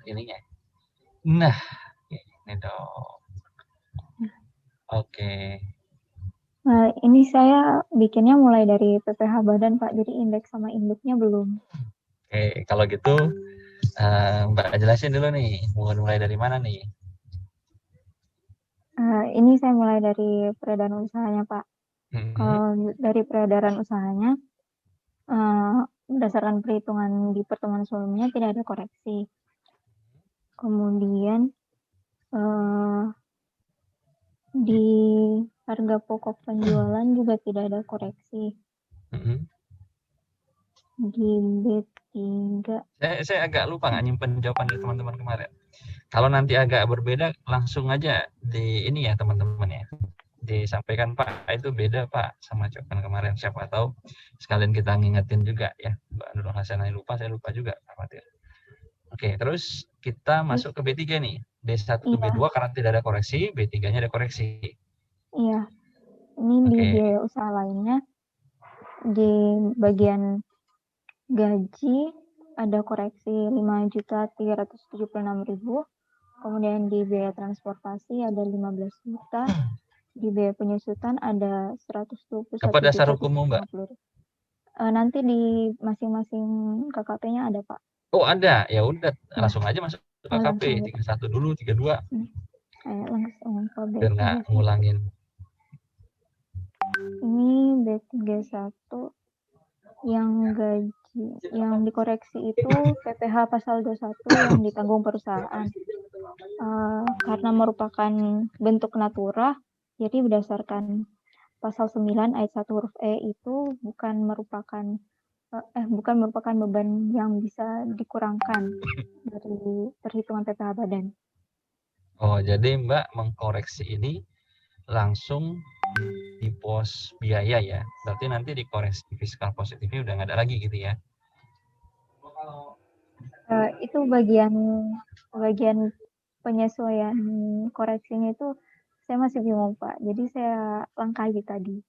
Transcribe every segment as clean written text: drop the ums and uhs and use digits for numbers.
ininya. Nah, ini dong. Oke. Nah, ini saya bikinnya mulai dari PPH badan, Pak. Jadi indeks sama induknya belum. Oke, kalau gitu Mbak jelasin dulu nih, mau mulai dari mana nih? Ini saya mulai dari peredaran usahanya, Pak. Kalau dari peredaran usahanya, berdasarkan perhitungan di pertemuan sebelumnya tidak ada koreksi. Kemudian di harga pokok penjualan juga tidak ada koreksi. Di B3. Saya agak lupa nggak nyimpen jawaban dari teman-teman kemarin. Kalau nanti agak berbeda, langsung aja di ini ya teman-teman ya. Disampaikan Pak, itu beda Pak sama jawaban kemarin. Siapa tahu sekalian kita ngingetin juga ya. Mbak Nurul Hasanah lupa, saya lupa juga. Khawatir. Oke, terus kita masuk ke B3 nih. D1 ke Iya, B2 karena tidak ada koreksi, B3-nya ada koreksi. iya. Ini di Oke. biaya usaha lainnya, di bagian gaji ada koreksi 5.376.000. Kemudian di biaya transportasi ada 15 juta. Di biaya penyusutan ada 121 Apa dasar juta hukummu Mbak? Nanti di masing-masing KKP-nya ada, Pak. Oh ada, ya udah Ya. langsung aja masuk ke KKP 31 dulu, 32. Langsung ke Biar nggak B31. ngulangin. Ini B31 yang gaji yang dikoreksi itu PPh pasal 21 yang ditanggung perusahaan. Karena merupakan bentuk natura, jadi berdasarkan pasal 9 ayat 1 huruf E itu bukan merupakan beban yang bisa dikurangkan dari perhitungan PPh badan. Oh, jadi Mbak mengkoreksi ini langsung di pos biaya ya. Berarti nanti di koreksi fiskal positifnya udah nggak ada lagi gitu ya. Itu bagian penyesuaian koreksinya itu saya masih bingung, Pak. Jadi saya langkahi tadi.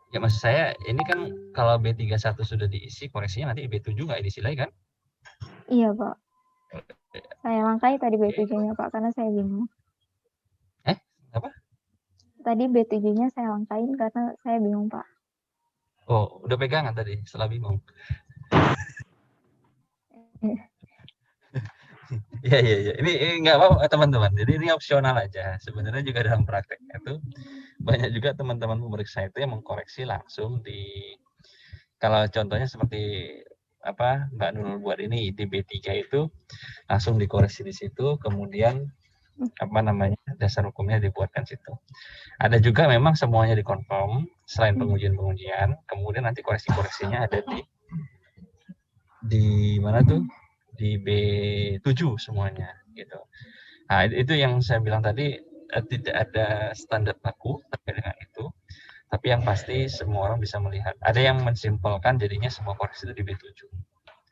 Ya maksud saya ini kan kalau B31 sudah diisi koreksinya nanti B7 nggak diisi lagi kan? Iya, Pak. Saya langkahi tadi B7-nya, Pak, karena saya bingung. Apa? Tadi B7-nya saya langkahin karena saya bingung, Pak. Oh, udah pegangan tadi setelah bingung. Iya. Ini nggak apa-apa teman-teman. Jadi ini opsional aja. Sebenarnya juga dalam prakteknya itu banyak juga teman-teman pemeriksa itu yang mengkoreksi langsung di kalau contohnya seperti apa Mbak Nurul buat ini di B3 itu langsung dikoreksi di situ, kemudian apa namanya dasar hukumnya dibuatkan situ. Ada juga memang semuanya dikonfirm selain pengujian-pengujian, kemudian nanti koreksi-koreksinya ada di mana tuh di B7 semuanya gitu. Nah, itu yang saya bilang tadi tidak ada standar baku terkait dengan itu. Tapi yang pasti semua orang bisa melihat. Ada yang mensimpelkan jadinya semua koreksi itu di B7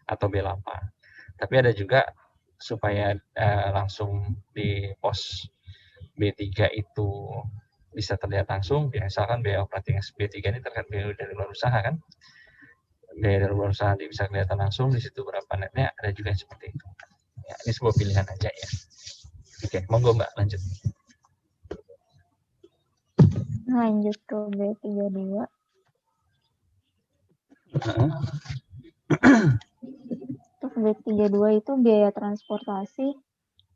atau B8. Tapi ada juga supaya langsung di pos B3 itu bisa terlihat langsung, misalkan biaya operating B3 ini terkait biaya dari luar usaha kan, biaya dari luar usaha bisa kelihatan langsung di situ berapa netnya, ada juga yang seperti itu. Ya, ini sebuah pilihan aja ya. Oke, monggo Mbak lanjut. Lanjut ke B32. Untuk B32 itu biaya transportasi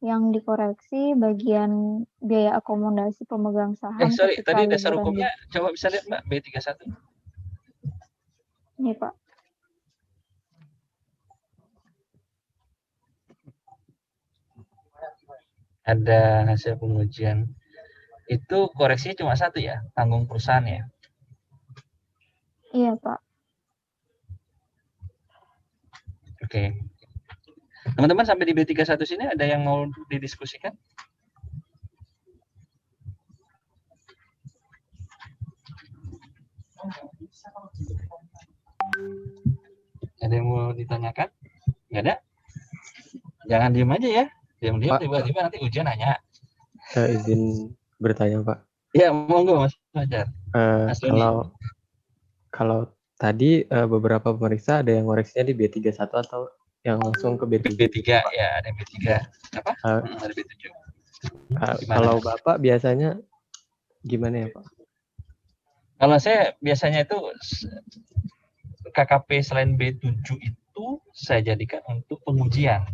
yang dikoreksi bagian biaya akomodasi pemegang saham Sorry, ketika tadi dasar liburan. hukumnya coba bisa lihat Mbak B31. Ini, Pak. Ada hasil pengujian. Itu koreksinya cuma satu ya, tanggung perusahaan ya. Iya, Pak. Oke. Teman-teman sampai di B31 sini ada yang mau didiskusikan? Ada yang mau ditanyakan? Nggak ada? Jangan diem aja ya. Diam-diam tiba-tiba nanti ujian nanya. Izin bertanya, Pak. Ya, monggo Mas Fajar. Kalau tadi beberapa pemeriksa ada yang koreksinya di B31 atau yang langsung ke B7. B3 ya, ada B3. Apa? Ada B7. Kalau Bapak biasanya gimana ya Pak? Kalau saya biasanya itu KKP selain B7 itu saya jadikan untuk pengujian.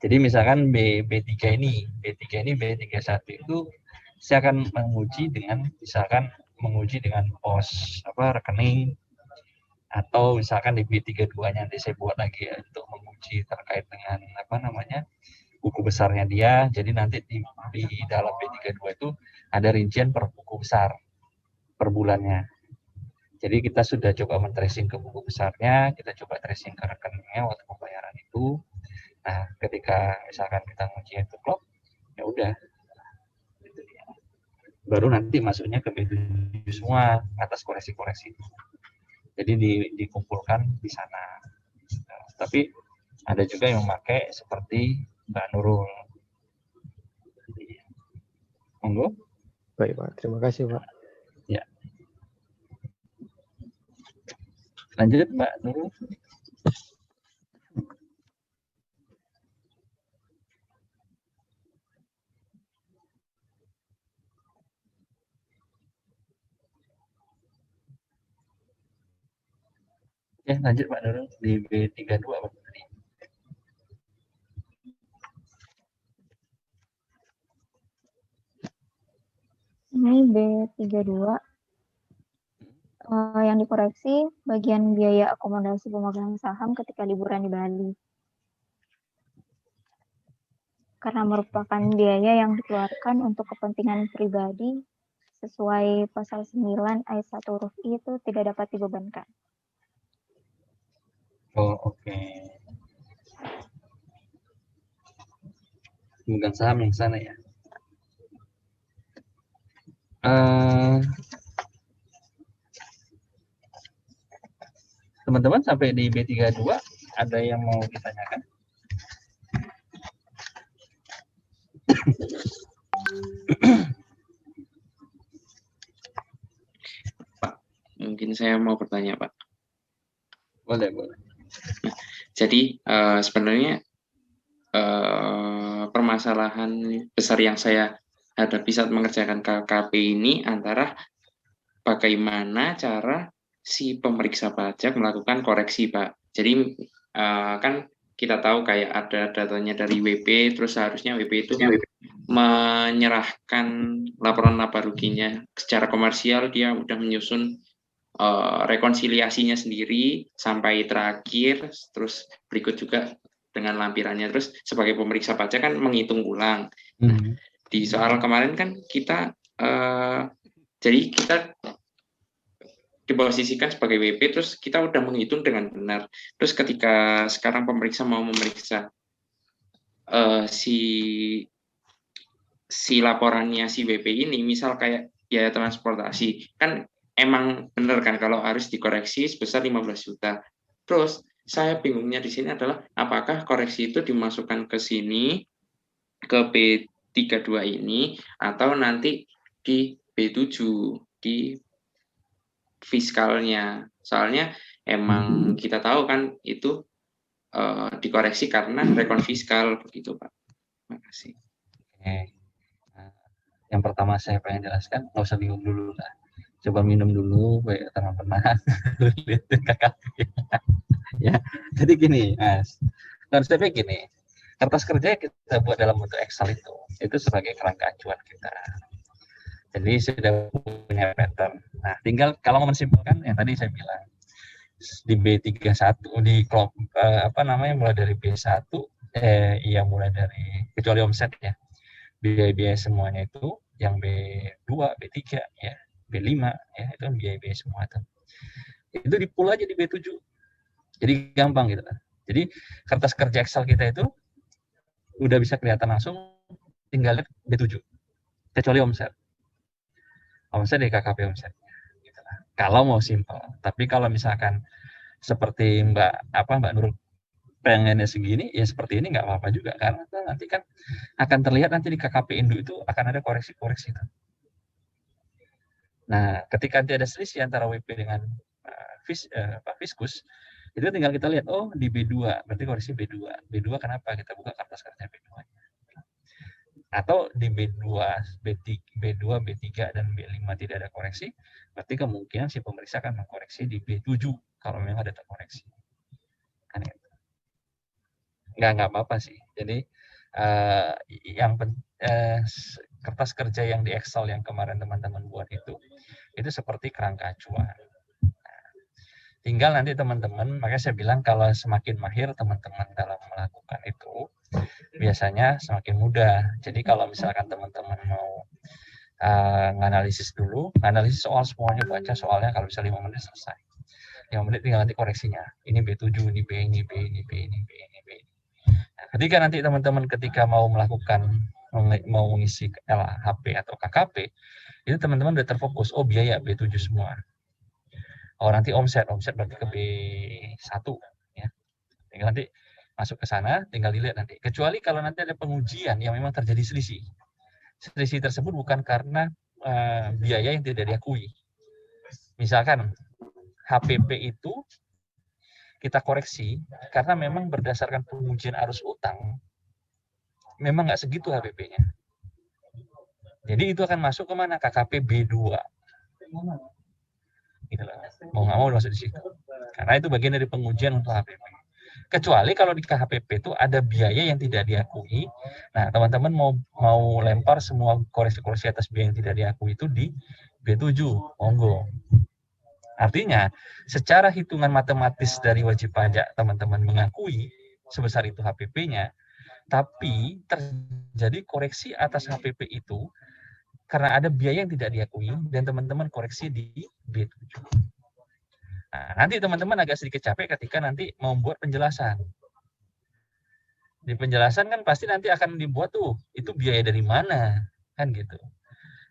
Jadi misalkan B3 ini, B31 itu saya akan menguji dengan pos rekening, atau misalkan di B32-nya nanti saya buat lagi ya, untuk menguji terkait dengan buku besarnya dia. Jadi nanti di dalam B32 itu ada rincian per buku besar per bulannya. Jadi kita sudah coba men-tracing ke buku besarnya, kita coba tracing ke rekeningnya waktu pembayaran itu. Nah, ketika misalkan kita nguji itu klop, ya udah. Baru nanti masuknya ke B7 semua atas koreksi-koreksi itu. Jadi dikumpulkan di sana. Tapi ada juga yang memakai seperti Mbak Nurul. Monggo. Baik Pak, terima kasih Pak. Ya. Lanjut Mbak Nurul. Oke, lanjut Mbak Nurul di B32 apa tadi? Ini B32 yang dikoreksi bagian biaya akomodasi pemegang saham ketika liburan di Bali. Karena merupakan biaya yang dikeluarkan untuk kepentingan pribadi sesuai pasal 9 ayat 1 huruf I itu tidak dapat dibebankan. Oh, oke. Pemegang saham yang sana ya. Teman-teman sampai di B32 ada yang mau ditanyakan? Pak, mungkin saya mau bertanya Pak. Boleh. Jadi sebenarnya permasalahan besar yang saya hadapi saat mengerjakan KKP ini antara bagaimana cara si pemeriksa pajak melakukan koreksi Pak. Jadi kan kita tahu kayak ada datanya dari WP, terus seharusnya WP itu menyerahkan laporan laba ruginya secara komersial, dia udah menyusun rekonsiliasinya sendiri sampai terakhir, terus berikut juga dengan lampirannya, terus sebagai pemeriksa pajak kan menghitung ulang. Nah, di soal kemarin kan kita jadi kita diposisikan sebagai WP, terus kita udah menghitung dengan benar. Terus ketika sekarang pemeriksa mau memeriksa si laporannya si WP ini, misal kayak biaya transportasi, kan emang benar kan kalau harus dikoreksi sebesar 15 juta. Terus saya bingungnya di sini adalah apakah koreksi itu dimasukkan ke sini, ke B32 ini, atau nanti di B7, di fiskalnya. Soalnya emang kita tahu kan itu dikoreksi karena rekon fiskal begitu Pak. Terima kasih. Oke. Yang pertama saya pengen jelaskan, nggak usah bingung dulu lah. Coba minum dulu, kayak tenang-tenang. Lihat KKP. Ya, jadi gini, Mas. Konsepnya gini, kertas kerja kita buat dalam bentuk Excel itu sebagai kerangka acuan kita. Jadi sudah punya pattern. Nah, tinggal kalau mau mensimpulkan yang tadi saya bilang di B31 di klop mulai dari B1 mulai dari kecuali omset ya. Biaya-biaya semuanya itu yang B2, B3 ya, B5 ya, itu kan biaya-biaya semua itu. Itu di-pull aja di B7. Jadi gampang gitu kan. Jadi kertas kerja Excel kita itu udah bisa kelihatan langsung, tinggal lihat B7. Kecuali omset. Omset di KKP omsetnya. Gitu lah. Kalau mau simpel. Tapi kalau misalkan seperti Mbak Nurul pengennya segini, ya seperti ini nggak apa-apa juga, karena nanti kan akan terlihat nanti di KKP Indo itu akan ada koreksi-koreksi itu. Nah, ketika nanti ada selisih antara WP dengan Fiskus, Itu tinggal kita lihat, oh di B2, berarti koreksi B2. B2 kenapa? Kita buka kertas kerja B2. Atau di B2, B2, B3, dan B5 tidak ada koreksi, berarti kemungkinan si pemeriksa akan mengkoreksi di B7 kalau memang ada terkoreksi. Kan itu. Nggak apa-apa sih. Jadi kertas kerja yang di Excel yang kemarin teman-teman buat itu seperti kerangka acuan. Tinggal nanti teman-teman, makanya saya bilang kalau semakin mahir teman-teman dalam melakukan itu, biasanya semakin mudah. Jadi kalau misalkan teman-teman mau nganalisis dulu, analisis soal semuanya, baca soalnya kalau bisa 5 menit selesai. 5 menit tinggal nanti koreksinya. Ini B7, ini B, ini B, ini B, ini B, ini B. Nah, ketika nanti teman-teman ketika mau mengisi LHP atau KKP, itu teman-teman udah terfokus, oh biaya B7 semua. Oh nanti omset berarti ke B1 ya. Tinggal nanti masuk ke sana, tinggal dilihat nanti. Kecuali kalau nanti ada pengujian yang memang terjadi selisih. Selisih tersebut bukan karena biaya yang tidak diakui. Misalkan HPP itu kita koreksi karena memang berdasarkan pengujian arus utang memang nggak segitu HPP-nya. Jadi itu akan masuk ke mana? KKP B2. Gitu loh. Mau nggak mau masuk di situ. Karena itu bagian dari pengujian untuk HPP. Kecuali kalau di KHPP itu ada biaya yang tidak diakui. Nah, teman-teman mau lempar semua koreksi-koreksi atas biaya yang tidak diakui itu di B7, monggo. Artinya, secara hitungan matematis dari wajib pajak teman-teman mengakui sebesar itu HPP-nya, tapi terjadi koreksi atas HPP itu karena ada biaya yang tidak diakui dan teman-teman koreksi di B7. Nah, nanti teman-teman agak sedikit capek ketika nanti mau membuat penjelasan. Di penjelasan kan pasti nanti akan dibuat tuh, itu biaya dari mana, kan gitu.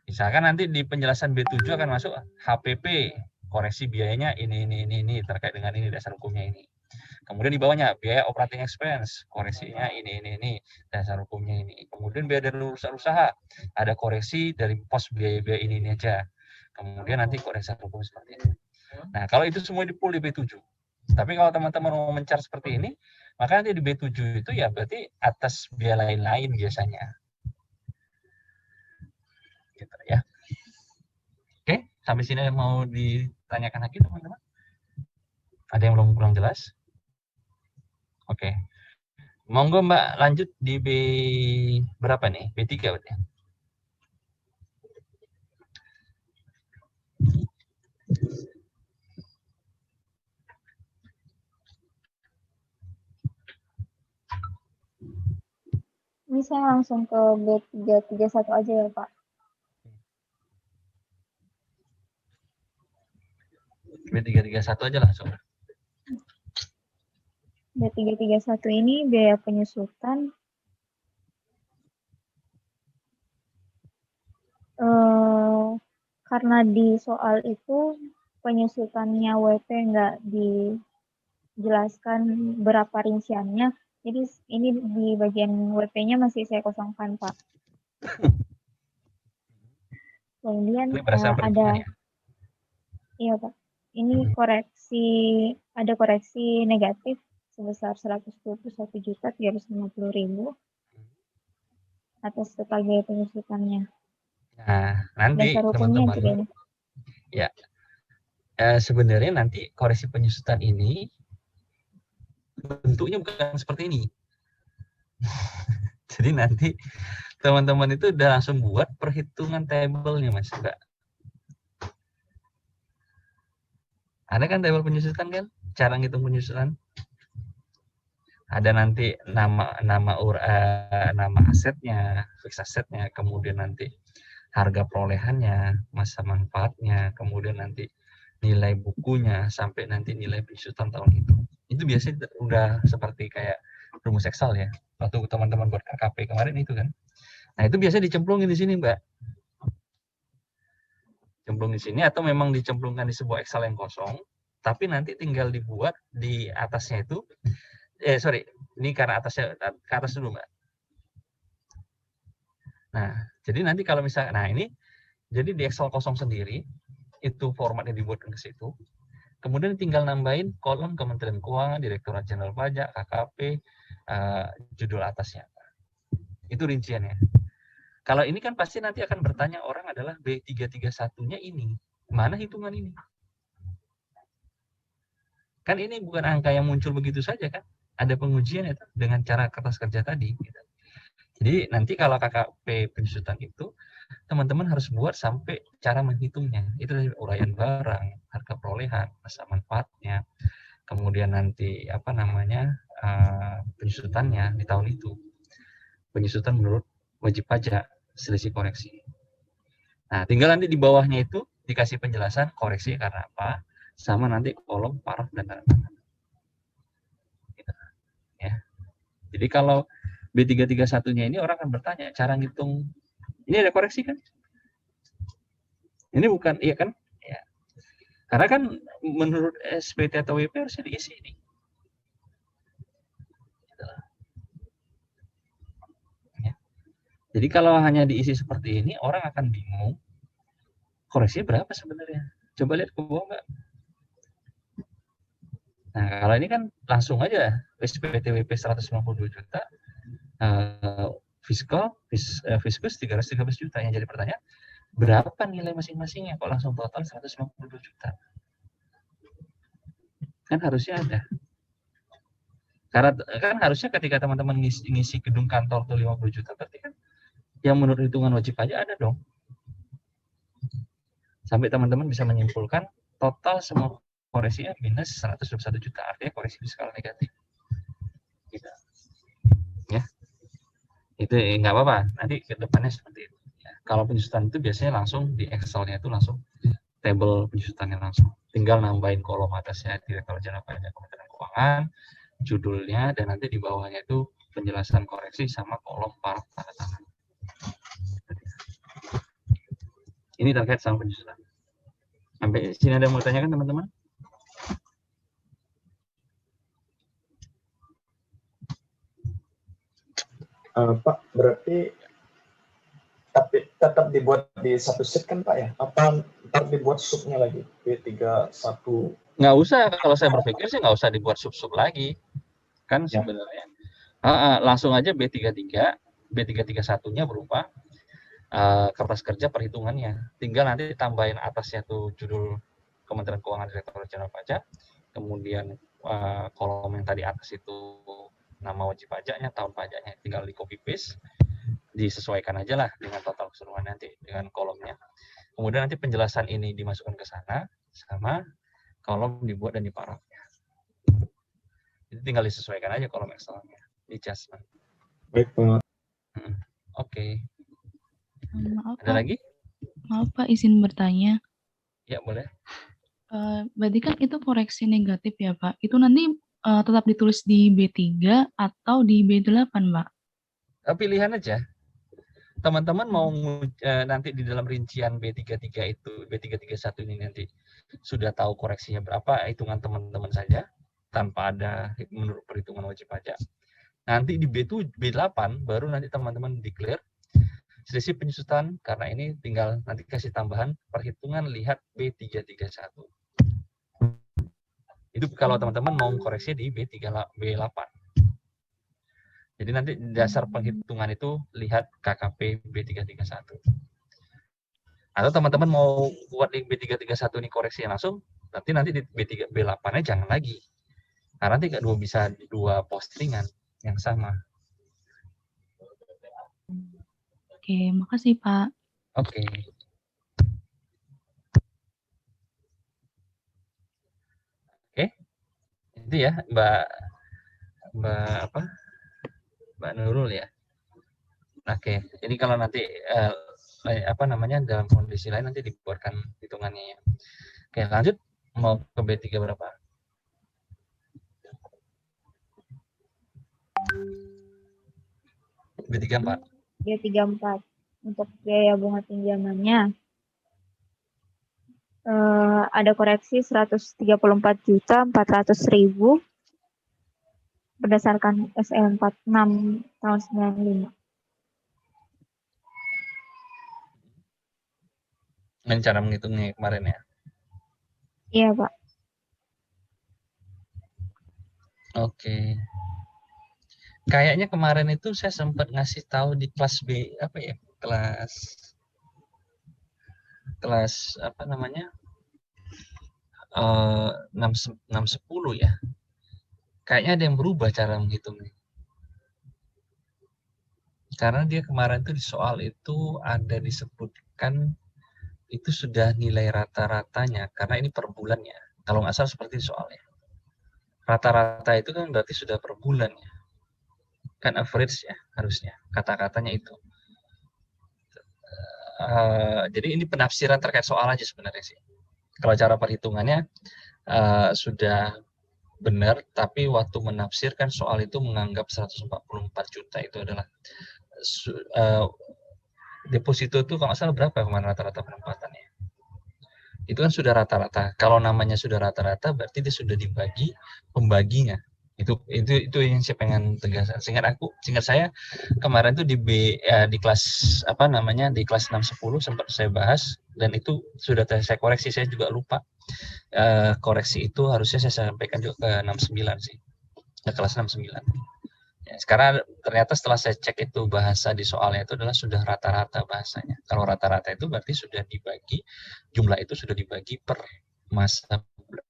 Misalkan nanti di penjelasan B7 akan masuk HPP, koreksi biayanya ini, terkait dengan ini, dasar hukumnya ini. Kemudian di bawahnya biaya operating expense, koreksinya ini, dasar hukumnya ini. Kemudian biaya dari usaha, ada koreksi dari pos biaya-biaya ini aja. Kemudian nanti kok dasar hukum seperti ini. Nah, kalau itu semua di-pool di B7. Tapi kalau teman-teman mau mencar seperti ini, maka nanti di B7 itu ya berarti atas biaya lain-lain biasanya. Gitu ya. Oke, sampai sini mau ditanyakan lagi teman-teman? Ada yang belum kurang jelas? Oke. Monggo Mbak lanjut di B berapa nih? B3 berarti. Ini saya langsung ke B331 aja ya, Pak. B331 aja langsung. B331 ini biaya penyusutan karena di soal itu penyusutannya WP nggak dijelaskan berapa rinciannya, jadi ini di bagian WP-nya masih saya kosongkan, Pak. Kemudian ada, iya Pak, ini ada koreksi negatif sebesar 121.350.000 atas total biaya penyusutannya. Nah, nanti teman-teman, ya sebenarnya nanti koreksi penyusutan ini bentuknya bukan seperti ini. Jadi nanti teman-teman itu udah langsung buat perhitungan tabelnya, Mas. Enggak. Ada kan tabel penyusutan kan? Cara ngitung penyusutan. Ada nanti nama asetnya, fix asetnya, kemudian nanti harga perolehannya, masa manfaatnya, kemudian nanti nilai bukunya, sampai nanti nilai penyusutan tahun itu. Itu biasanya udah seperti kayak rumus Excel ya. Waktu teman-teman buat KKP kemarin itu kan. Nah, itu biasanya dicemplungin di sini, Mbak. Cemplung di sini atau memang dicemplungkan di sebuah Excel yang kosong, tapi nanti tinggal dibuat di atasnya itu ini karena atasnya ke atas dulu, Mbak. Nah, jadi nanti kalau misalnya, nah ini jadi di Excel kosong sendiri itu formatnya dibuatkan ke situ. Kemudian tinggal nambahin kolom Kementerian Keuangan, Direktorat Jenderal Pajak, KKP, judul atasnya. Itu rinciannya. Kalau ini kan pasti nanti akan bertanya orang adalah B331-nya ini. Mana hitungan ini? Kan ini bukan angka yang muncul begitu saja kan? Ada pengujian itu dengan cara kertas kerja tadi. Gitu. Jadi nanti kalau KKP penyusutan itu, teman-teman harus buat sampai cara menghitungnya. Itu dari uraian barang, harga perolehan, masa manfaatnya, kemudian nanti apa namanya penyusutannya di tahun itu. Penyusutan menurut wajib pajak, selisih koreksi. Nah, tinggal nanti di bawahnya itu dikasih penjelasan koreksi karena apa, sama nanti kolom paraf dan tanda tangan. Gitu. Ya. Jadi kalau B331-nya ini orang akan bertanya, cara ngitung, ini ada koreksi kan? Ini bukan, iya kan? Ya. Karena kan menurut SPT atau WP harusnya diisi ini. Gitu. Ya. Jadi kalau hanya diisi seperti ini, orang akan bingung, koreksinya berapa sebenarnya? Coba lihat ke bawah, Mbak. Nah, kalau ini kan langsung aja SPT WP 192 juta, fiskus 313 juta. Yang jadi pertanyaan, berapa nilai masing-masingnya? Kok langsung total 192 juta? Kan harusnya ada. Karena kan harusnya ketika teman-teman ngisi gedung kantor tuh 50 juta, berarti kan yang menurut hitungan wajib pajak ada dong. Sampai teman-teman bisa menyimpulkan total semua koreksinya minus 121 juta, artinya koreksi fiskal negatif. Gitu. Ya. Itu nggak apa-apa, nanti ke depannya seperti itu. Ya. Kalau penyusutan itu biasanya langsung di Excel-nya itu langsung tabel penyusutannya langsung. Tinggal nambahin kolom atasnya Direktorat Jenderal Pajak Kementerian Keuangan, judulnya, dan nanti di bawahnya itu penjelasan koreksi sama kolom paraf tanda tangan. Ini terkait sama penyusutan. Sampai sini ada yang mau tanyakan teman-teman? Pak, berarti tapi tetap dibuat di satu sheet kan Pak ya? Apa ntar dibuat subnya lagi? B31? Nggak usah, kalau saya berpikir sih nggak usah dibuat sub-sub lagi. Kan Ya. sebenarnya. Langsung aja B331-nya berupa kertas kerja perhitungannya. Tinggal nanti tambahin atasnya tuh judul Kementerian Keuangan Direktorat Jenderal Pajak, kemudian kolom yang tadi atas itu nama wajib pajaknya, tahun pajaknya, tinggal di copy paste, disesuaikan aja lah dengan total keseluruhan nanti dengan kolomnya. Kemudian nanti penjelasan ini dimasukkan ke sana, sama kolom dibuat dan diparafnya. Itu tinggal disesuaikan aja kolom Excel-nya, adjustment. Baik Pak. Oke. Maaf Ada Pak. lagi? Maaf Pak, izin bertanya. Ya, boleh. Berarti kan itu koreksi negatif ya Pak. Itu nanti tetap ditulis di B3 atau di B8 Pak? Pilihan aja. Teman-teman mau nanti di dalam rincian B33 itu, B331 ini nanti sudah tahu koreksinya berapa, hitungan teman-teman saja, tanpa ada menurut perhitungan wajib pajak. Nanti di B8 baru nanti teman-teman declare selisih penyusutan, karena ini tinggal nanti kasih tambahan perhitungan lihat B331. Itu kalau teman-teman mau koreksi di B8. Jadi nanti dasar penghitungan itu lihat KKP B331. Atau teman-teman mau buat di B331 ini koreksi langsung, nanti di B8-nya jangan lagi. Karena nanti bisa dua postingan yang sama. Oke, makasih Pak. Oke. Oke. Itu ya, Mbak Nurul ya. Oke. Jadi kalau nanti dalam kondisi lain nanti dibuatkan hitungannya ya. Oke, lanjut mau ke B3 berapa? B34. B34 untuk biaya bunga pinjamannya ada koreksi 134.400.000 berdasarkan SL 46 tahun 95. Dengan cara menghitungnya kemarin ya. Iya Pak. Oke. Kayaknya kemarin itu saya sempat ngasih tahu di kelas B apa ya? Kelas apa namanya? 610 ya. Kayaknya ada yang berubah cara menghitungnya. Karena dia kemarin tuh di soal itu ada disebutkan itu sudah nilai rata-ratanya karena ini per bulannya. Kalau nggak salah seperti soalnya. Rata-rata itu kan berarti sudah per bulan ya. Kan average ya harusnya. Kata-katanya itu. Jadi ini penafsiran terkait soal aja sebenarnya sih. Kalau cara perhitungannya sudah benar, tapi waktu menafsirkan soal itu menganggap 144 juta itu adalah deposito itu kalau nggak salah berapa kemarin rata-rata penempatannya. Itu kan sudah rata-rata. Kalau namanya sudah rata-rata berarti dia sudah dibagi pembaginya. Itu yang saya pengen tegaskan. Singkat saya kemarin tuh di kelas apa namanya di kelas 610 sempat saya bahas dan itu sudah saya koreksi, saya juga lupa. Koreksi itu harusnya saya sampaikan juga ke 69 sih. Ke kelas 69. Ya, sekarang ternyata setelah saya cek itu bahasa di soalnya itu adalah sudah rata-rata bahasanya. Kalau rata-rata itu berarti sudah dibagi, jumlah itu sudah dibagi per masa bulan.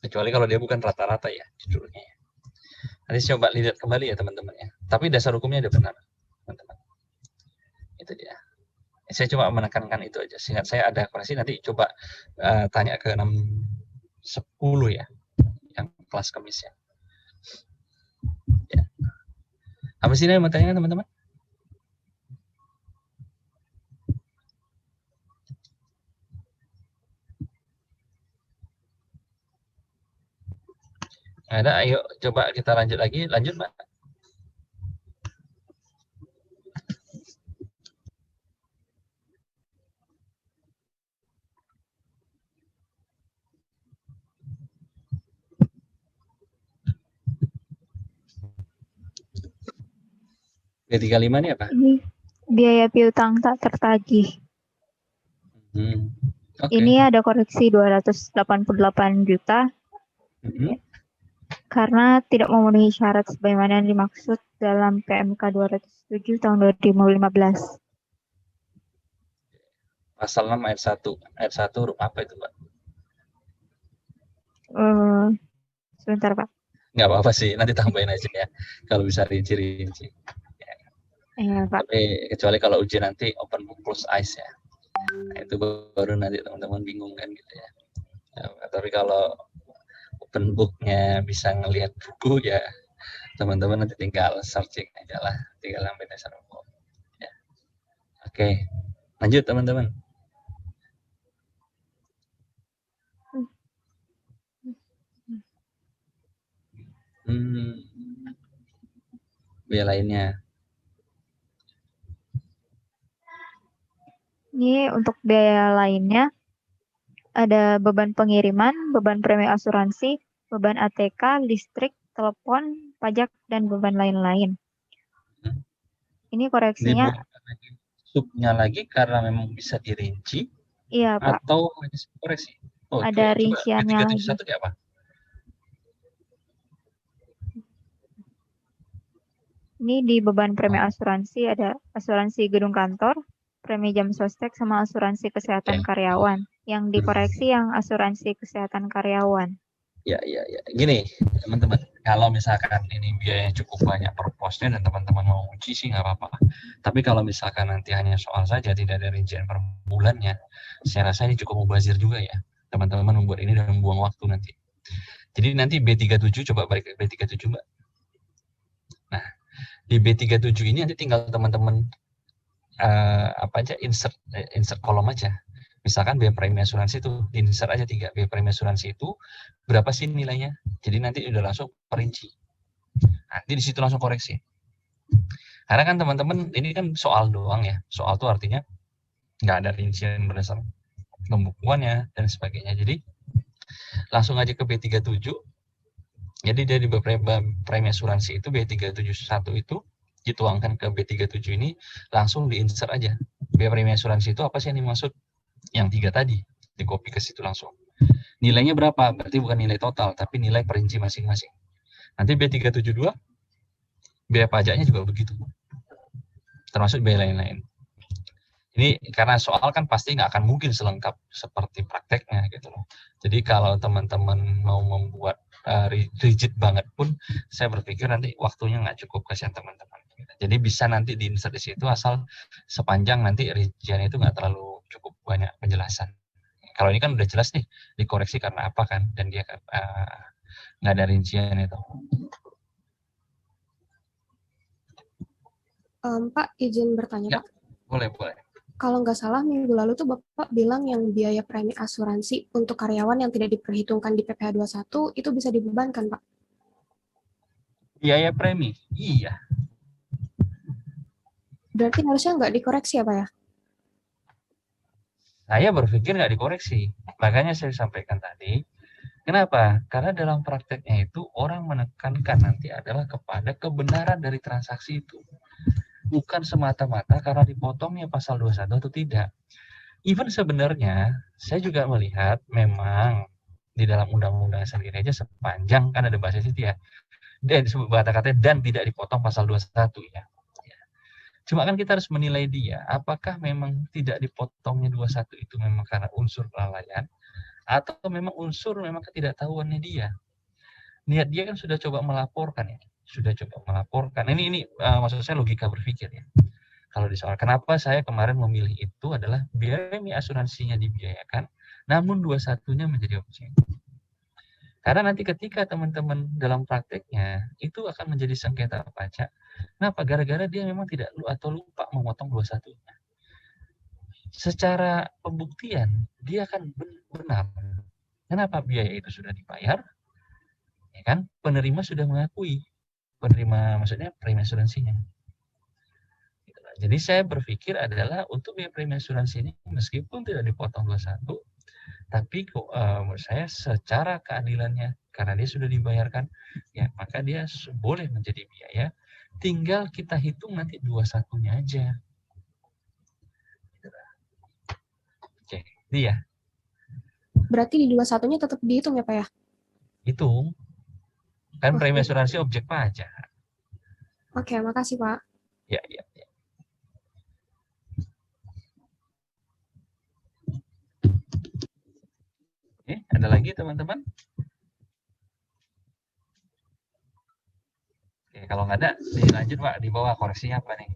Kecuali kalau dia bukan rata-rata ya judulnya. Nanti coba lihat kembali ya teman-teman ya. Tapi dasar hukumnya ada benar, teman-teman. Itu dia. Saya coba menekankan itu aja. Seingat saya ada koreksi, nanti coba tanya ke 610 ya, yang kelas Kamis ya. Apa sih yang mau tanya teman-teman? Ada, ayo coba kita lanjut lagi. Lanjut, Mbak. B35 ini apa? Ini biaya piutang tak tertagih. Okay. Ini ada koreksi 288 juta. Karena tidak memenuhi syarat sebagaimana yang dimaksud dalam PMK 207 tahun 2015. Pasal 6 ayat 1. Ayat 1 huruf apa itu, Mbak? Sebentar, Pak. Nggak apa-apa sih, nanti tambahin aja ya. Kalau bisa rinci-rinci. Ya. Pak. Tapi kecuali kalau ujian nanti open book close eyes ya. Nah, itu baru nanti teman-teman bingung kan gitu ya. Tapi kalau open booknya bisa ngelihat buku ya, teman-teman nanti tinggal searching aja lah, tinggal ambil dasar hukum. Ya. Oke, lanjut teman-teman. Biaya lainnya. Ini untuk biaya lainnya ada beban pengiriman, beban premi asuransi, beban ATK, listrik, telepon, pajak, dan beban lain-lain. Ini koreksinya. Subnya lagi karena memang bisa dirinci. Iya, Pak. Atau hanya koreksi. Ada rinciannya lagi. B371 apa? Ini di beban premi asuransi ada asuransi gedung kantor, premi jam sostek, sama asuransi kesehatan karyawan. Yang dikoreksi yang asuransi kesehatan karyawan. Ya. Gini, teman-teman. Kalau misalkan ini biayanya cukup banyak per posnya dan teman-teman mau uji sih nggak apa-apa. Tapi kalau misalkan nanti hanya soal saja, tidak ada rincian per bulannya, saya rasa ini cukup mubazir juga ya. Teman-teman membuat ini dan membuang waktu nanti. Jadi nanti B37, coba balik ke B37, Mbak. Nah, di B37 ini nanti tinggal teman-teman insert kolom aja. Misalkan biaya premi asuransi itu insert aja 3. Biaya premi asuransi itu berapa sih nilainya? Jadi nanti udah langsung perinci. Nanti di situ langsung koreksi. Karena kan teman-teman ini kan soal doang ya. Soal itu artinya nggak ada rincian berdasarkan pembukuannya dan sebagainya. Jadi langsung aja ke B37. Jadi dari premi asuransi itu B371 itu dituangkan ke B37 ini langsung diinsert aja. Biaya premi asuransi itu apa sih yang dimaksud? Yang 3 tadi, di copy ke situ langsung. Nilainya berapa? Berarti bukan nilai total, tapi nilai perinci masing-masing. Nanti B372, biaya pajaknya juga begitu. Termasuk biaya lain-lain. Ini karena soal kan pasti nggak akan mungkin selengkap seperti prakteknya gitu loh. Jadi kalau teman-teman mau membuat rigid banget pun, saya berpikir nanti waktunya nggak cukup, kasihan teman-teman. Jadi bisa nanti diinsert di situ asal sepanjang nanti rinciannya itu nggak terlalu cukup banyak penjelasan. Kalau ini kan udah jelas nih dikoreksi karena apa kan, dan dia nggak ada rincian itu. Pak, izin bertanya, Ya, Pak. boleh. Kalau nggak salah, minggu lalu tuh Bapak bilang yang biaya premi asuransi untuk karyawan yang tidak diperhitungkan di PPh 21 itu bisa dibebankan, Pak. Biaya premi, iya. Berarti harusnya nggak dikoreksi ya, Pak ya? Saya berpikir nggak dikoreksi. Makanya saya sampaikan tadi, kenapa? Karena dalam prakteknya itu orang menekankan nanti adalah kepada kebenaran dari transaksi itu. Bukan semata-mata karena dipotongnya pasal 21 atau tidak. Even sebenarnya, saya juga melihat memang di dalam undang-undang sendiri aja sepanjang, kan ada bahasa itu ya, dan kata-kata dan tidak dipotong pasal 21 ya. Cuma kan kita harus menilai dia, apakah memang tidak dipotongnya 21 itu memang karena unsur kelalaian, atau memang unsur memang ketidaktahuannya dia. Niat dia kan sudah coba melaporkan ya, Ini maksud saya logika berpikir ya. Kalau di soal kenapa saya kemarin memilih itu adalah biaya asuransinya dibiayakan, namun 21-nya menjadi objek. Karena nanti ketika teman-teman dalam prakteknya itu akan menjadi sengketa pajak. Kenapa? Gara-gara dia memang tidak atau lupa memotong 21-nya. Secara pembuktian dia akan benar. Kenapa? Biaya itu sudah dibayar, ya kan? Penerima sudah mengakui, maksudnya premi asuransinya. Jadi saya berpikir adalah untuk biaya premi asuransi ini meskipun tidak dipotong 21, tapi menurut saya secara keadilannya karena dia sudah dibayarkan, ya maka dia boleh menjadi biaya. Tinggal kita hitung nanti 21-nya aja. Oke, dia. Berarti di 21-nya tetap dihitung ya, Pak ya? Hitung. Kan premi asuransi objek pajak. Oke, makasih, Pak. Ya. Oke, ada lagi teman-teman? Oke, kalau nggak ada, dilanjut Pak, di bawah koreksinya apa nih?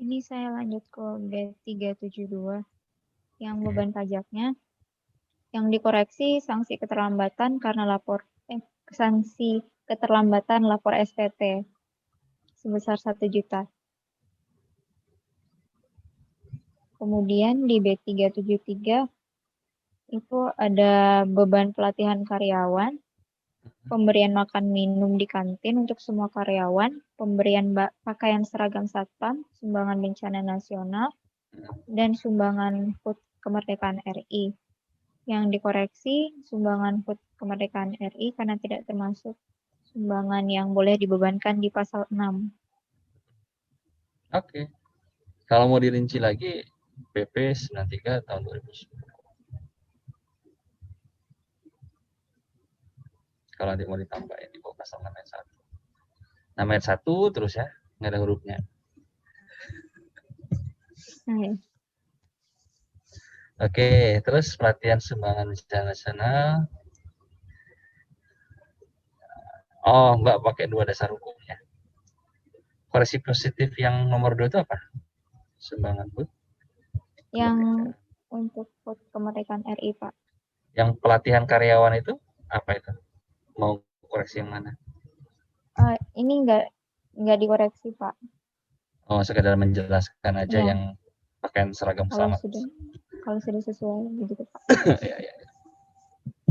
Ini saya lanjut ke B372 yang beban pajaknya. Yang dikoreksi sanksi keterlambatan karena sanksi keterlambatan lapor SPT sebesar 1 juta. Kemudian di B373 itu ada beban pelatihan karyawan, pemberian makan minum di kantin untuk semua karyawan, pemberian pakaian seragam satpam, sumbangan bencana nasional, dan sumbangan HUT kemerdekaan RI. Yang dikoreksi sumbangan HUT kemerdekaan RI karena tidak termasuk sumbangan yang boleh dibebankan di pasal 6. Oke. Kalau mau dirinci lagi, PP 93 tahun 2010. Kalau nanti mau ditambah ya di bawah pasal 6 ayat 1. 6 ayat 1 terus ya, nggak ada hurufnya. Oke, terus pelatihan sumbangan bencana nasional. Oh, Mbak pakai 2 dasar hukumnya. Koreksi positif yang nomor 2 itu apa? Sumbangan HUT. Yang untuk HUT kemerdekaan RI, Pak. Yang pelatihan karyawan itu apa itu? Mau koreksi yang mana? Ini nggak dikoreksi, Pak. Oh, sekedar menjelaskan aja Ya. yang pakaian seragam sama. Kalau sudah sesuai begitu, Pak. Ya.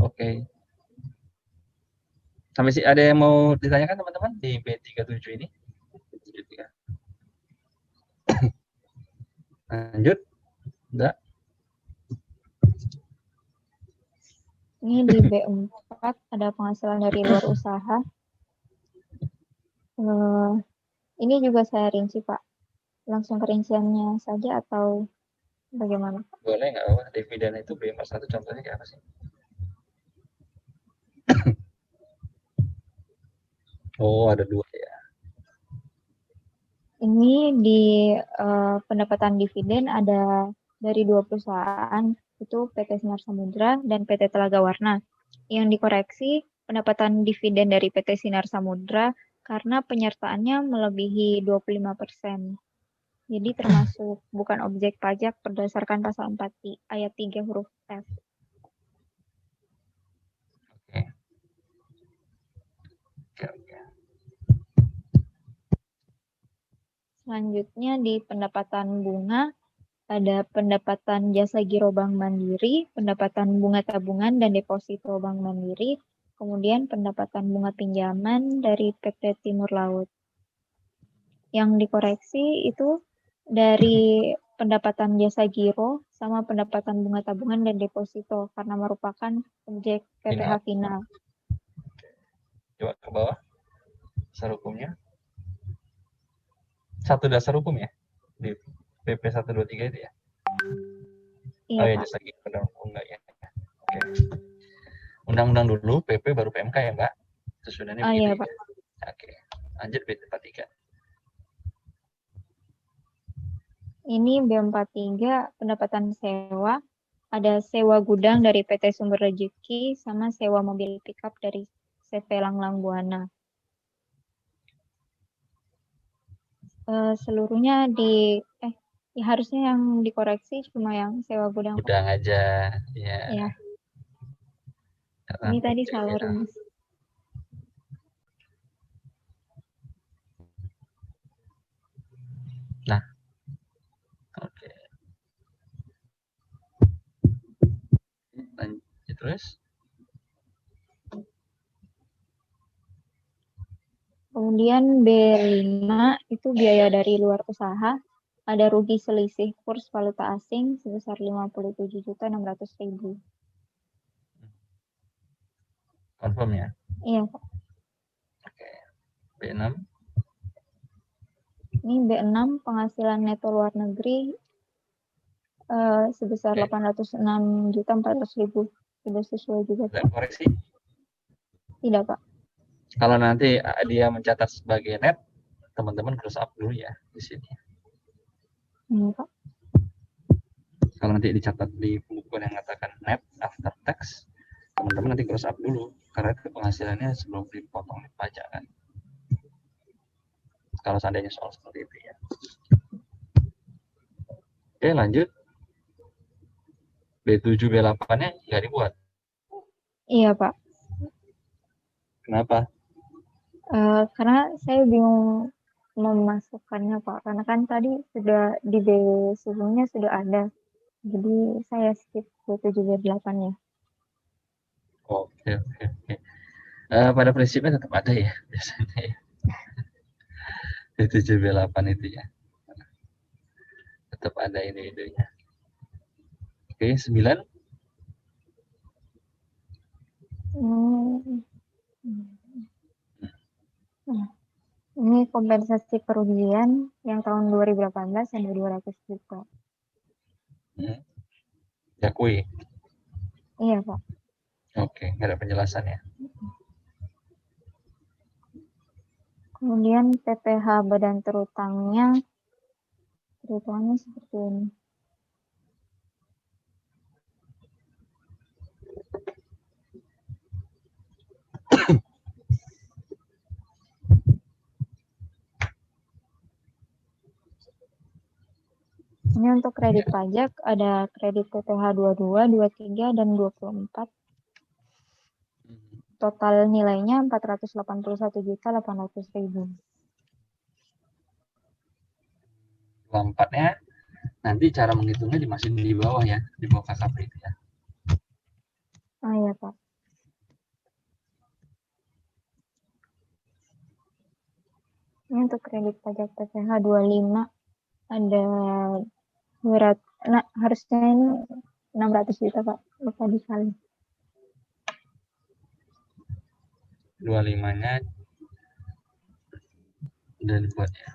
Oke. Sampai sih ada yang mau ditanyakan teman-teman di B37 ini? Lanjut. Enggak. Ini di B4 ada penghasilan dari luar usaha. Ini juga saya rinci, Pak. Langsung ke rinciannya saja atau bagaimana? Boleh nggak apa? Dividen itu B41 contohnya kayak apa sih? Oh, ada dua ya. Ini di pendapatan dividen ada dari 2 perusahaan, itu PT Sinar Samudra dan PT Telaga Warna. Yang dikoreksi pendapatan dividen dari PT Sinar Samudra karena penyertaannya melebihi 25%. Jadi termasuk bukan objek pajak berdasarkan pasal 4 ayat 3 huruf F. Oke. Selanjutnya di pendapatan bunga ada pendapatan jasa giro Bank Mandiri, pendapatan bunga tabungan dan deposito Bank Mandiri, kemudian pendapatan bunga pinjaman dari PT Timur Laut. Yang dikoreksi itu dari pendapatan jasa giro sama pendapatan bunga tabungan dan deposito karena merupakan objek PPh final. Coba ke bawah. Dasar hukumnya. Satu dasar hukum ya? Di PP 123 itu ya? Iya, Oh ya, Pak. jasa giro dan enggak ya? Oke. Undang-undang dulu, PP baru PMK ya, Mbak? Susunannya Oh begitu iya, ya? Pak. Oke. Lanjut B43. Ini B43 pendapatan sewa. Ada sewa gudang dari PT Sumber Rezeki sama sewa mobil pickup dari CV Langlang Buana. Seluruhnya ya harusnya yang dikoreksi cuma yang sewa gudang. Gudang aja, ya. Ya. Ini tadi salah rumus. Nah, oke. Lanjut terus. Kemudian B5 itu biaya dari luar usaha. Ada rugi selisih kurs valuta asing sebesar 57.600.000. Confirm ya? Iya, Pak. Oke. B6. Ini B6 penghasilan neto luar negeri sebesar 806.400.000. Sudah sesuai juga, Tidak Pak? koreksi? Tidak, Pak. Kalau nanti dia mencatat sebagai net, teman-teman close up dulu ya di sini. Pak. Kalau nanti dicatat di pembukuan yang mengatakan net after tax, teman-teman nanti close up dulu karena itu penghasilannya sebelum dipotong pajak kan. Kalau seandainya soal seperti itu ya. Oke, lanjut. B7 B8-nya nggak dibuat. Iya, Pak. Kenapa? Karena saya bingung memasukkannya, Pak. Karena kan tadi sudah di B sebelumnya sudah ada. Jadi saya skip B7 B8 ya. Oke. Pada prinsipnya tetap ada ya biasanya ya. B7 B8 itu ya. Tetap ada ide-idenya. Oke, 9. Ini kompensasi kerugian yang tahun 2018 yang 200 juta. Diakui. Iya, Pak. Oke, nggak ada penjelasan ya. Kemudian PPh badan terutangnya seperti ini. Ini untuk kredit pajak ada kredit PPh 22, 23, dan 24. Total nilainya 481.800.000. 24-nya nanti cara menghitungnya dimasukin di bawah ya, di bawah KKP itu ya. Oh iya, Pak. Ini untuk kredit pajak PPh 25 ada 200, harusnya ini 600 juta, Pak. Lupa dikali. 25-nya udah dibuat ya.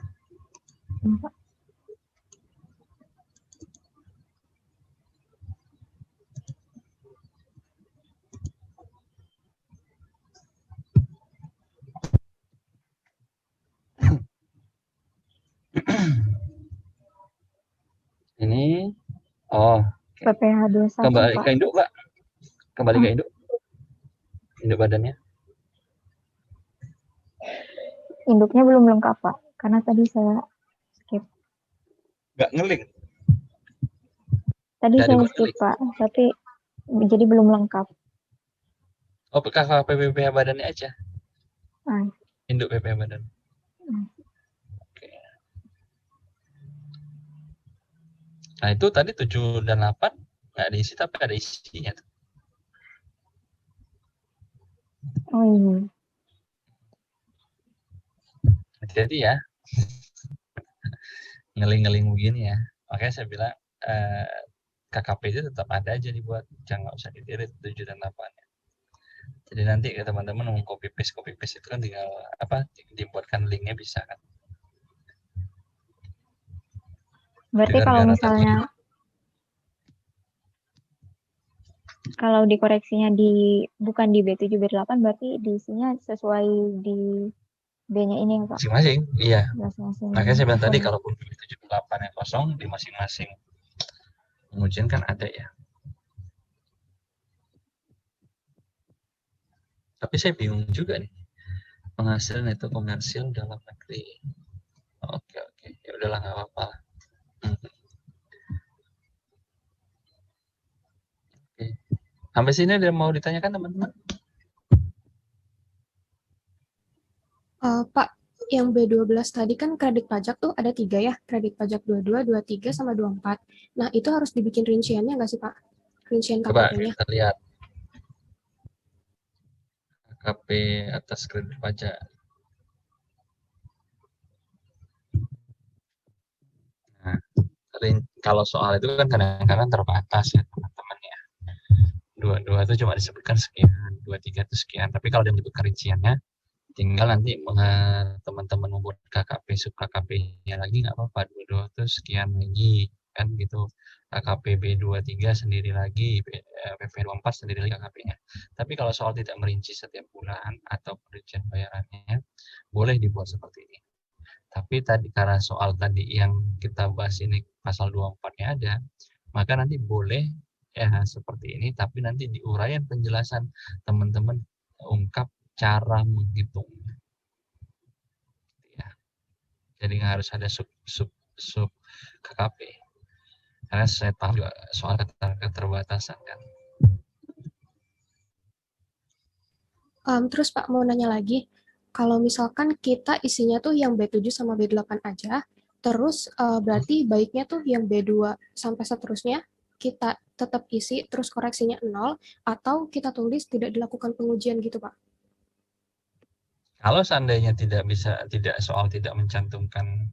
Pak. Ini, oh, PPH 21 kembali Pak. ke induk, Pak. Kembali ke induk. Induk badannya. Induknya belum lengkap Pak, karena tadi saya skip. Nggak ngeling. Tadi Nggak saya dibuat skip ngeling. Pak, tapi jadi belum lengkap. Oh, kakak PPH badannya aja. Nah, Induk PPH badan. Oke. Nah, itu tadi 7 dan 8 nggak diisi, tapi ada isinya. oh iya. Hati-hati ya. Ngeling-ngeling begini ya. Makanya saya bilang KKP itu tetap ada aja dibuat, jangan usah ditirit 7 dan 8. Jadi nanti ke teman-teman mau copy paste itu kan tinggal apa dibuatkan linknya bisa kan. Berarti kalau misalnya kalau dikoreksinya bukan di B7 B8 berarti diisinya sesuai di B-nya ini ya Pak. Masing-masing, iya. Masing-masing. Makanya saya bilang tadi kalaupun 78 yang kosong di masing-masing pengujian kan ada ya. Tapi saya bingung juga nih. Penghasilan itu komersil dalam negeri. Oke. Ya udahlah nggak apa-apa. Oke. Sampai sini udah mau ditanyakan teman-teman? Pak, yang B12 tadi kan kredit pajak tuh ada 3 ya, kredit pajak 22, 23, sama 24. Nah, itu harus dibikin rinciannya nggak sih Pak? Rincian Coba KPP-nya. kita lihat. KKP atas kredit pajak. Nah, kalau soal itu kan kadang-kadang terbatas ya teman-teman ya. 22 itu cuma disebutkan sekian, 23 itu sekian. Tapi kalau dia menyebutkan rinciannya, tinggal nanti teman-teman membuat KKP sub KKP-nya lagi nggak apa-apa. 22 itu sekian lagi kan gitu. KKP B23 sendiri lagi, PP24 sendiri lagi KKP-nya. Tapi kalau soal tidak merinci setiap bulan atau perincian bayarannya, boleh dibuat seperti ini. Tapi tadi karena soal tadi yang kita bahas ini pasal 24-nya ada, maka nanti boleh ya seperti ini, tapi nanti di uraian penjelasan teman-teman ungkap cara menghitung. Ya. Jadi nggak harus ada sub KKP. Karena saya tahu juga soal keterbatasan kan. Terus Pak mau nanya lagi, kalau misalkan kita isinya tuh yang B7 sama B8 aja, terus berarti baiknya tuh yang B2 sampai seterusnya kita tetap isi terus koreksinya 0, atau kita tulis tidak dilakukan pengujian gitu Pak? Kalau seandainya tidak mencantumkan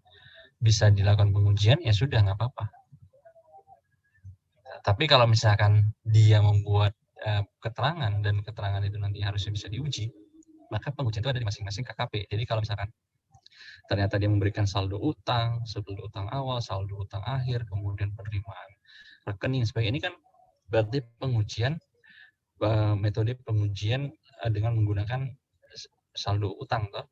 bisa dilakukan pengujian, ya sudah nggak apa-apa. Tapi kalau misalkan dia membuat keterangan dan keterangan itu nanti harusnya bisa diuji, maka pengujian itu ada di masing-masing KKP. Jadi kalau misalkan ternyata dia memberikan saldo utang, saldo utang awal, saldo utang akhir, kemudian penerimaan rekening sebagainya, ini kan berarti pengujian metode pengujian dengan menggunakan saldo utang toh.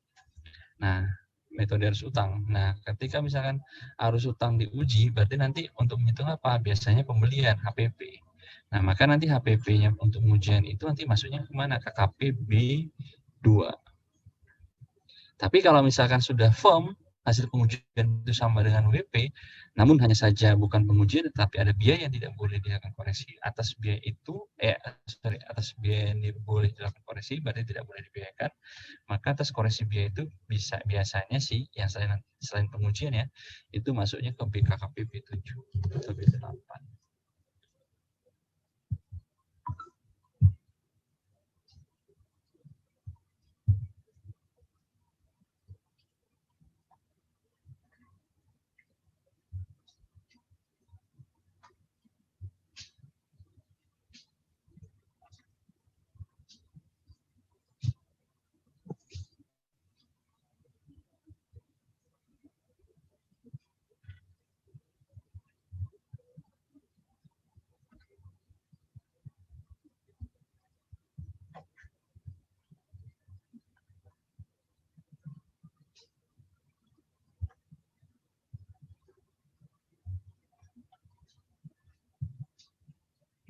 Nah, metode arus utang. Nah, ketika misalkan arus utang diuji, berarti nanti untuk menghitung apa? Biasanya pembelian HPP. Nah, maka nanti HPP-nya untuk pengujian itu nanti masuknya kemana? KKP B2. Tapi kalau misalkan sudah firm, hasil pengujian itu sama dengan WP, namun hanya saja bukan pengujian, tetapi ada biaya yang tidak boleh dilakukan koreksi. Atas biaya itu, atas biaya yang boleh dilakukan koreksi, berarti tidak boleh dibiayakan. Maka atas koreksi biaya itu biasanya sih, yang selain pengujian ya, itu masuknya ke BKKP B7 atau B8.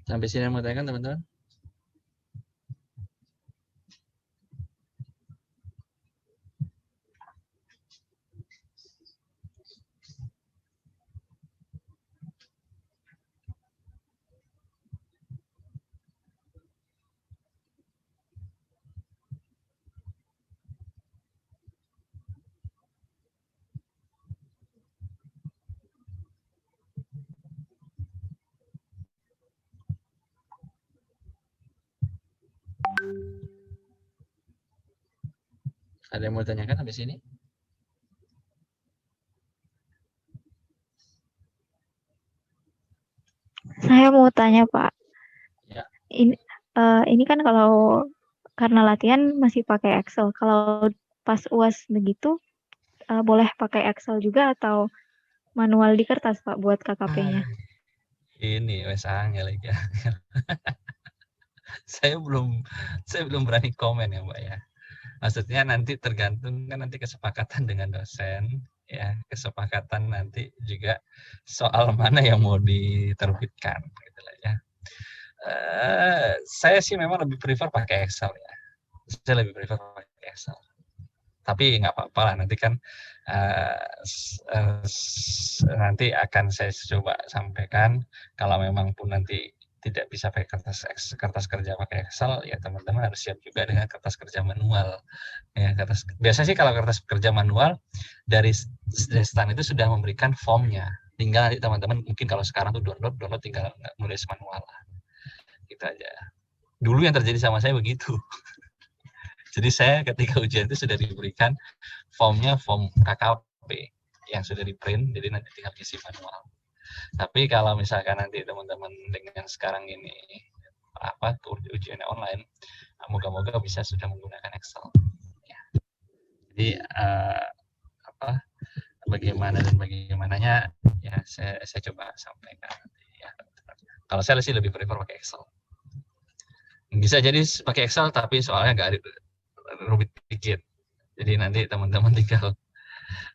Sampai sini yang mau tanyakan teman-teman? Ada yang mau tanyakan sampai sini? Saya mau tanya Pak, Ya. ini kan kalau karena latihan masih pakai Excel, kalau pas UAS begitu boleh pakai Excel juga atau manual di kertas Pak buat KKP-nya? Ini wes angel lagi. saya belum berani komen ya Mbak ya. Maksudnya nanti tergantung kan nanti kesepakatan dengan dosen ya, kesepakatan nanti juga soal mana yang mau diterbitkan gitu lah ya. Saya sih memang lebih prefer pakai Excel ya. Saya lebih prefer pakai Excel. Tapi nggak apa-apa lah, nanti kan nanti akan saya coba sampaikan kalau memang pun nanti tidak bisa pakai kertas kerja pakai Excel, ya teman-teman harus siap juga dengan kertas kerja manual. Ya, biasanya sih kalau kertas kerja manual dari Stan itu sudah memberikan formnya. Tinggal nanti teman-teman mungkin kalau sekarang tuh download tinggal nulis manual lah. Gitu aja. Dulu yang terjadi sama saya begitu. Jadi saya ketika ujian itu sudah diberikan formnya, form KKP yang sudah di print, jadi nanti tinggal isi manual. Tapi kalau misalkan nanti teman-teman dengan sekarang ini ujiannya online, moga-moga bisa sudah menggunakan Excel. Ya. Jadi bagaimana dan bagaimananya ya saya coba sampaikan. Ya. Kalau saya sih lebih prefer pakai Excel. Bisa jadi pakai Excel tapi soalnya nggak rumit dikit. Jadi nanti teman-teman tinggal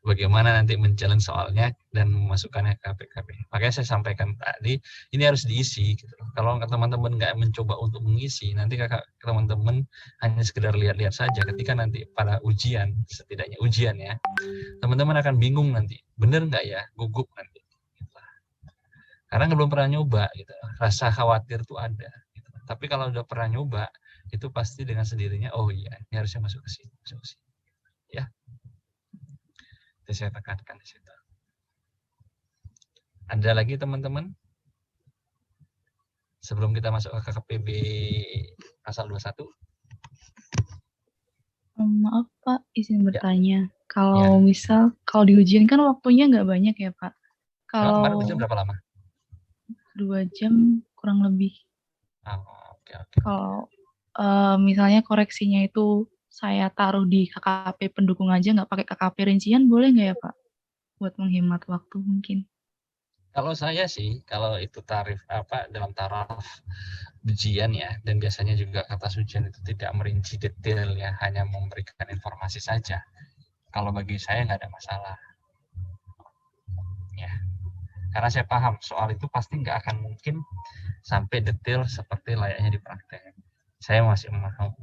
bagaimana nanti menjalin soalnya dan memasukkannya ke KPKP. Makanya saya sampaikan tadi, ini harus diisi. Gitu. Kalau teman-teman nggak mencoba untuk mengisi, nanti teman-teman hanya sekedar lihat-lihat saja. Ketika nanti pada ujian, setidaknya ujian ya, teman-teman akan bingung nanti, bener nggak ya, gugup nanti. Gitu. Karena belum pernah nyoba, gitu. Rasa khawatir tuh ada. Gitu. Tapi kalau udah pernah nyoba, itu pasti dengan sendirinya, oh iya, ini harusnya masuk ke sini. Ya. Itu saya tekankan di situ. Ada lagi teman-teman? Sebelum kita masuk ke KKPB pasal 21. Maaf Pak, izin bertanya. Kalau misal, kalau di ujian kan waktunya nggak banyak ya Pak? Kalau kemarin ujian berapa lama? 2 jam kurang lebih. Oke. Kalau misalnya koreksinya itu saya taruh di KKP pendukung aja, nggak pakai KKP rincian, boleh nggak ya Pak? Buat menghemat waktu mungkin. Kalau saya sih, kalau itu tarif dalam taraf ujian ya, dan biasanya juga kertas ujian itu tidak merinci detail ya, hanya memberikan informasi saja. Kalau bagi saya nggak ada masalah. Ya, karena saya paham soal itu pasti nggak akan mungkin sampai detail seperti layaknya di praktek. Saya masih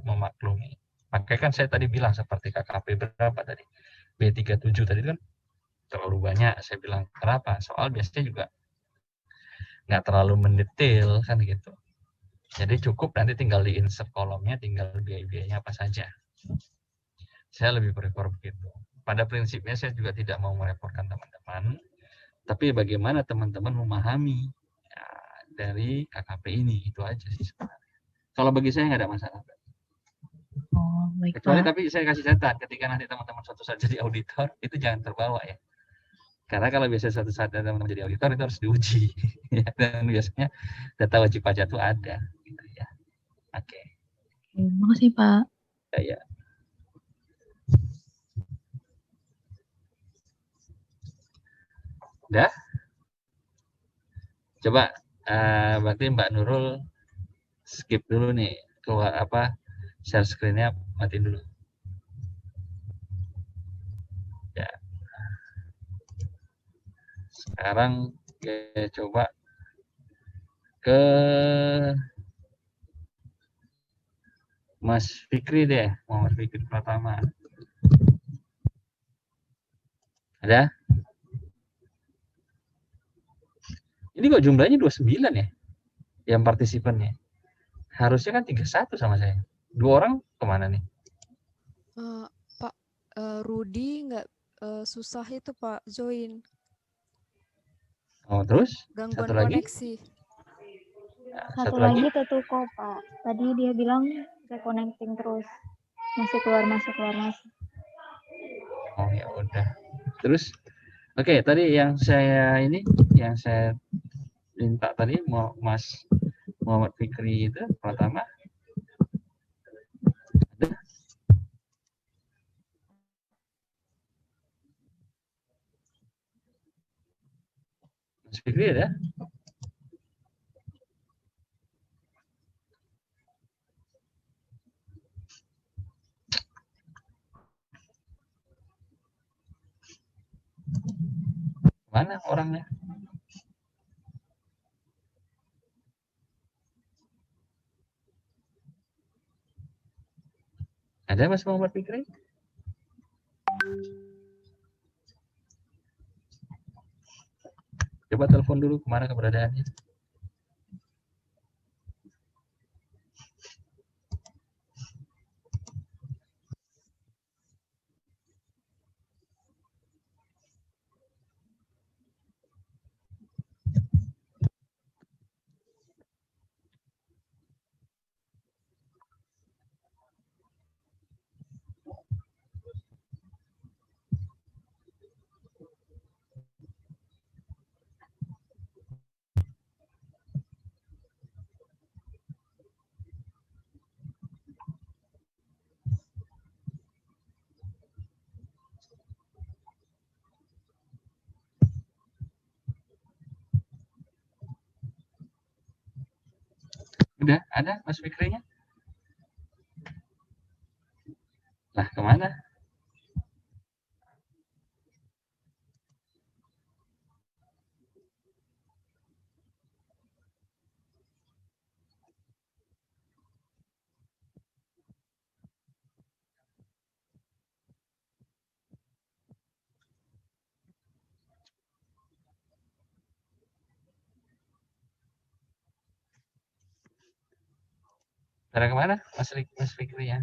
memaklumi. Makanya kan saya tadi bilang seperti KKP berapa tadi? B37 tadi kan terlalu banyak. Saya bilang kenapa? Soal biasanya juga nggak terlalu mendetail kan gitu. Jadi cukup nanti tinggal di insert kolomnya, tinggal biaya-biayanya apa saja. Saya lebih prefer begitu. Pada prinsipnya saya juga tidak mau merepotkan teman-teman, tapi bagaimana teman-teman memahami ya, dari KKP ini, itu aja sih sebenarnya. Kalau bagi saya nggak ada masalah. Oh, baik Kecuali Pak. tapi saya kasih catatan, ketika nanti teman-teman suatu saat jadi auditor, itu jangan terbawa ya. Karena kalau biasanya suatu saat teman-teman jadi auditor itu harus diuji. Dan biasanya data wajib pajak itu ada. Gitu ya. Oke. Terima kasih Pak. Ya. Udah? Coba berarti Mbak Nurul skip dulu nih, keluar share screen-nya matiin dulu. Ya. Sekarang coba ke Mas Fikri deh, Muhammad Fikri Pratama. Ada? Ini kok jumlahnya 29 ya? Yang partisipannya. Harusnya kan 31 sama saya. 2 orang kemana nih? Pak, Rudi nggak susah itu Pak join, Oh, terus? gangguan Satu lagi? koneksi. Satu lagi Tetuko, Pak. Tadi dia bilang reconnecting terus. Masih keluar masuk, keluar masuk. Oh, ya udah. Terus oke, tadi yang saya minta tadi mau Mas Muhammad Fikri itu pertama. Ada? Mas Fikri ada? Mana orangnya? Ada Mas Muhammad Fikri? Coba telepon dulu kemana keberadaannya. Udah ada Mas Fikrinya? Lah kemana? Ada kemana Mas Fikrinya?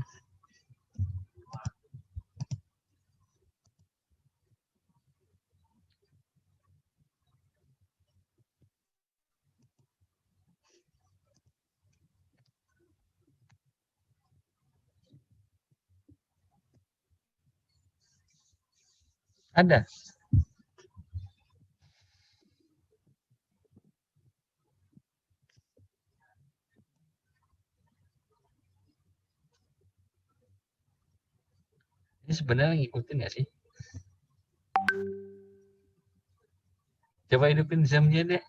Ada. Ini sebenarnya ngikutin nggak sih? Coba hidupin jamnya deh.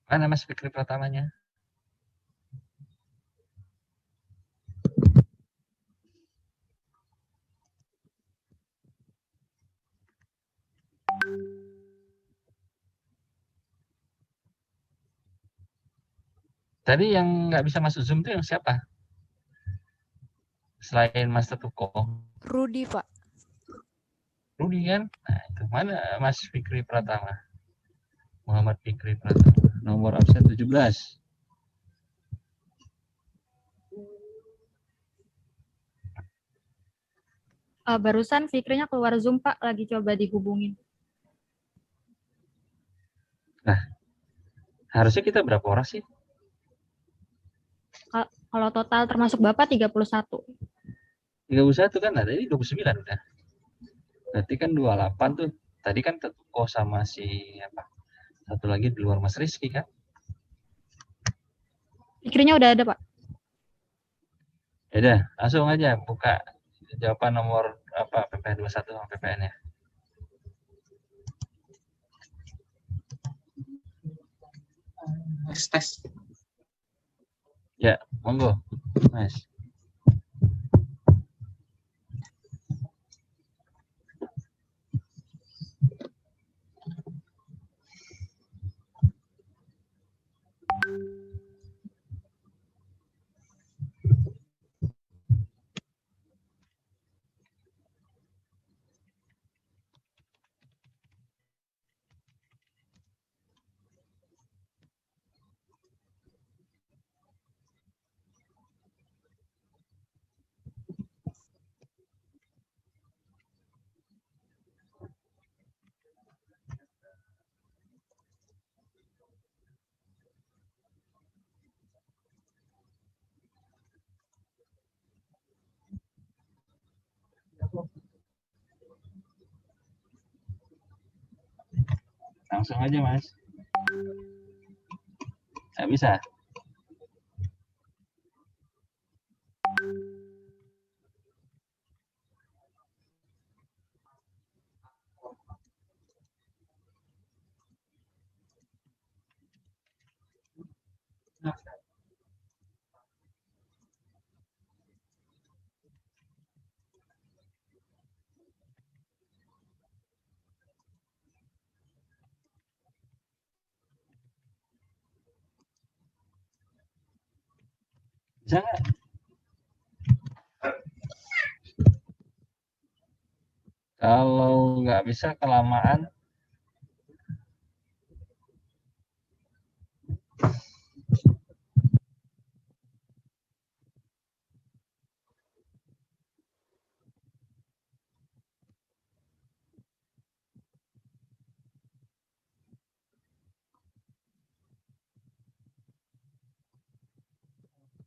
Mana Mas Fikri Pratamanya? Tadi yang nggak bisa masuk Zoom itu yang siapa? Selain Mas Tetuko. Rudi Pak. Rudi kan? Nah, itu mana Mas Fikri Pratama? Muhammad Fikri Pratama. Nomor absen 17. Barusan Fikrinya keluar Zoom, Pak. Lagi coba dihubungin. Nah, harusnya kita berapa orang sih? Kalau total termasuk Bapak 31. 31 kan ada, ini 29 udah. Berarti kan 28 tuh. Tadi kan Tetuko sama si apa? Satu lagi di luar Mas Rizky kan? Pikirnya udah ada, Pak. Ya udah, langsung aja buka jawaban nomor apa PPN 21 sama PPN-nya. Tes. Ya, monggo, Mas. Langsung aja, Mas. Nggak bisa. Bisa nggak? Kalau nggak bisa kelamaan,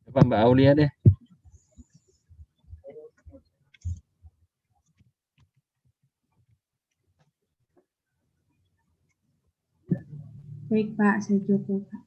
coba Mbak Aulia deh. Baik Pak, saya coba Pak.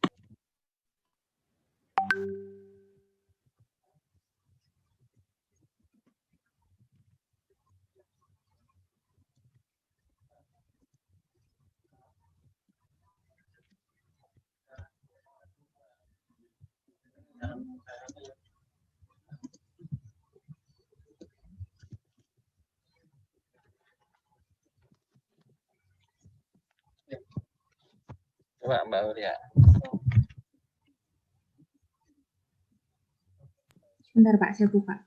Coba Mbak Aulia. Sebentar Pak, saya buka.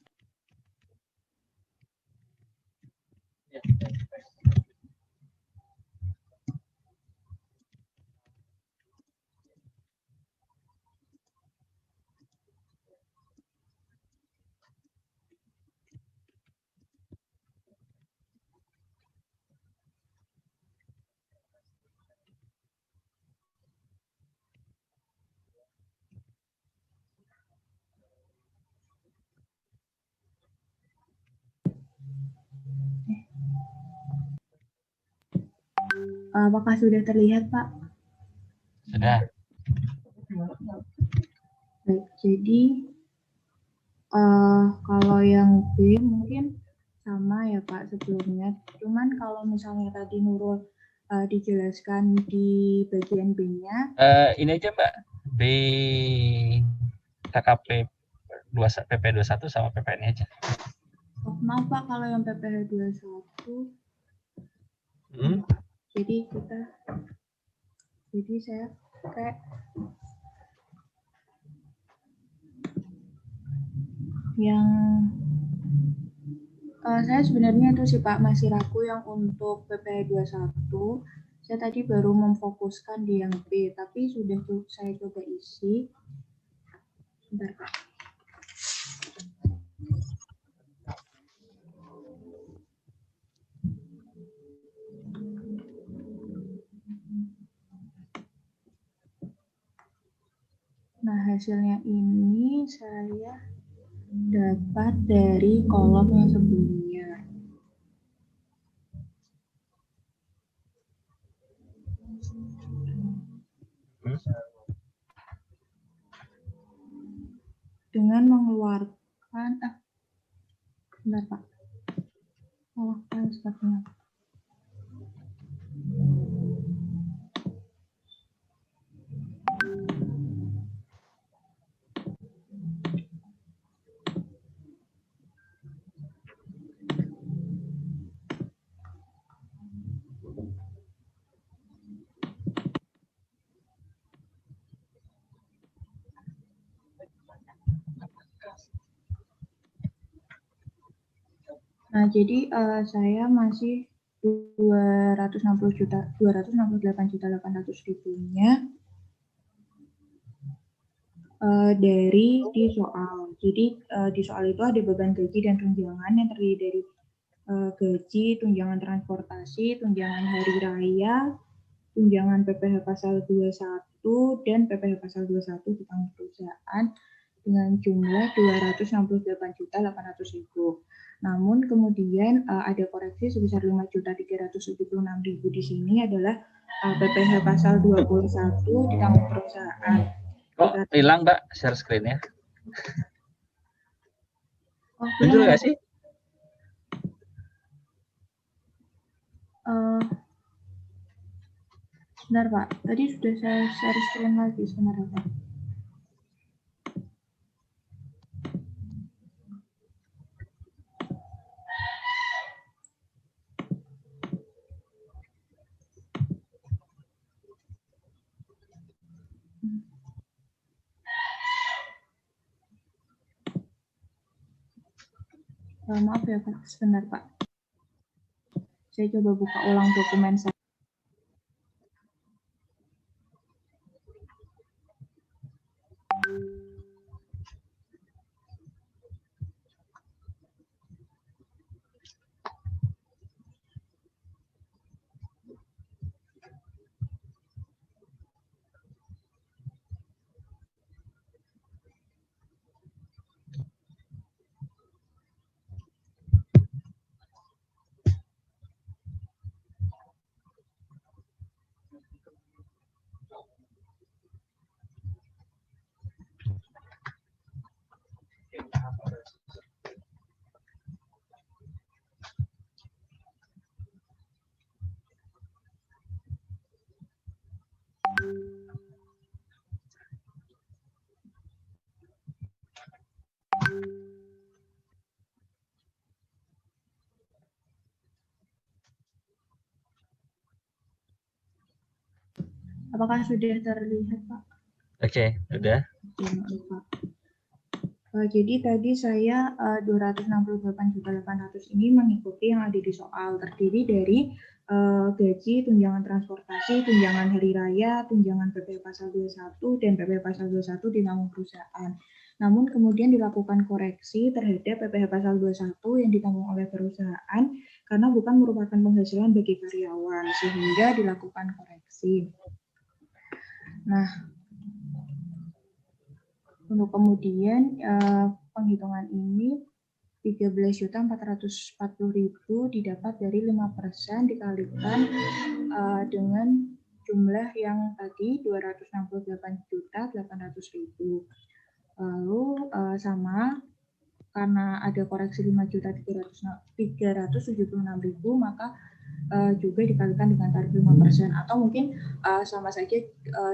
Apakah sudah terlihat Pak? Sudah. Baik, jadi kalau yang B mungkin sama ya Pak sebelumnya. Cuman kalau misalnya tadi Nurul dijelaskan di bagian B-nya. Ini aja Mbak, B KKP PP 21 sama PPN aja. Oh, maaf Pak, kalau yang PPH 21 jadi saya kayak yang saya sebenarnya itu sih Pak masih ragu yang untuk PPH 21. Saya tadi baru memfokuskan di yang B, tapi sudah saya coba isi. Bentar Pak. hasilnya ini saya dapat dari kolom yang sebelumnya. Dengan mengeluarkan, bentar Pak. Oh, sepertinya. Nah, jadi saya masih 268.800.000-nya dari di soal. Jadi di soal itu ada beban gaji dan tunjangan yang terdiri dari gaji, tunjangan transportasi, tunjangan hari raya, tunjangan PPh pasal 21 dan PPh pasal 21 ditanggung perusahaan dengan jumlah 268.800.000. Namun kemudian ada koreksi sebesar 5.376.000 di sini adalah PPh pasal 21 ditanggung perusahaan. Kok hilang Mbak share screen-nya? Oh, Muncul nggak sih? Sebentar Pak, tadi sudah saya share screen lagi, sebentar Pak. Maaf ya Pak, sebentar Pak. Saya coba buka ulang dokumen saya. Apakah sudah terlihat Pak? Oke, udah. Jadi tadi saya 268.800 ini mengikuti yang ada di soal, terdiri dari gaji, tunjangan transportasi, tunjangan hari raya, tunjangan PPh pasal 21 dan PPh pasal 21 ditanggung perusahaan. Namun kemudian dilakukan koreksi terhadap PPh pasal 21 yang ditanggung oleh perusahaan karena bukan merupakan penghasilan bagi karyawan, sehingga dilakukan koreksi. Nah, untuk kemudian penghitungan ini 13.440.000 didapat dari 5% dikalikan dengan jumlah yang tadi 268.800.000. Lalu sama karena ada koreksi 5.376.000 maka juga dikalikan dengan tarif 5%, atau mungkin sama saja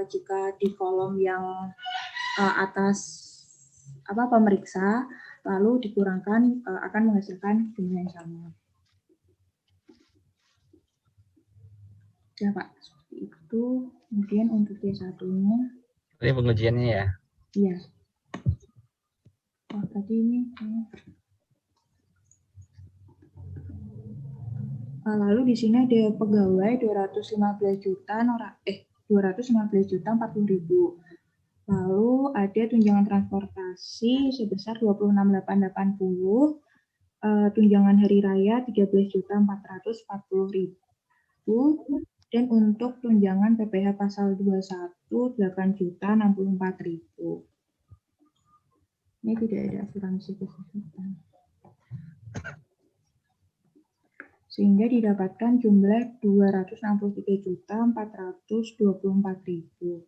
jika di kolom yang atas pemeriksa lalu dikurangkan akan menghasilkan jumlah yang sama. Ya Pak, seperti itu. Kemudian untuk D1-nya. Ini pengujiannya ya? Iya. Oh, tadi ini. Lalu di sini ada pegawai 215.040.000. Lalu ada tunjangan transportasi sebesar 26.880, tunjangan hari raya 13.440.000, dan untuk tunjangan PPh pasal 21 8.064.000. Ini tidak ada asuransi kesehatan. Sehingga didapatkan jumlah 263.424.000.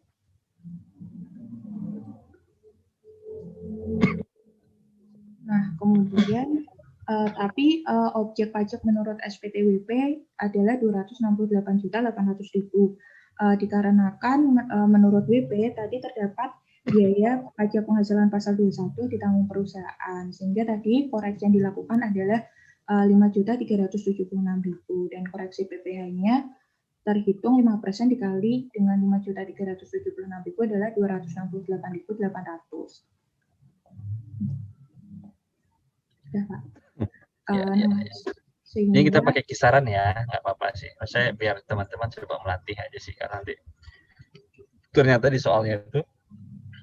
Nah, kemudian tapi objek pajak menurut SPTWP adalah 268.800.000. Dikarenakan menurut WP tadi terdapat biaya pajak penghasilan pasal 21 ditanggung perusahaan, sehingga tadi koreksi yang dilakukan adalah 5.376.000 dan koreksi PPh-nya terhitung 5% dikali dengan 5.376.000 adalah 268.800. Sudah, Pak. Ini kita pakai kisaran ya, nggak apa-apa sih. Saya biar teman-teman coba melatih aja sih, karena nanti ternyata di soalnya itu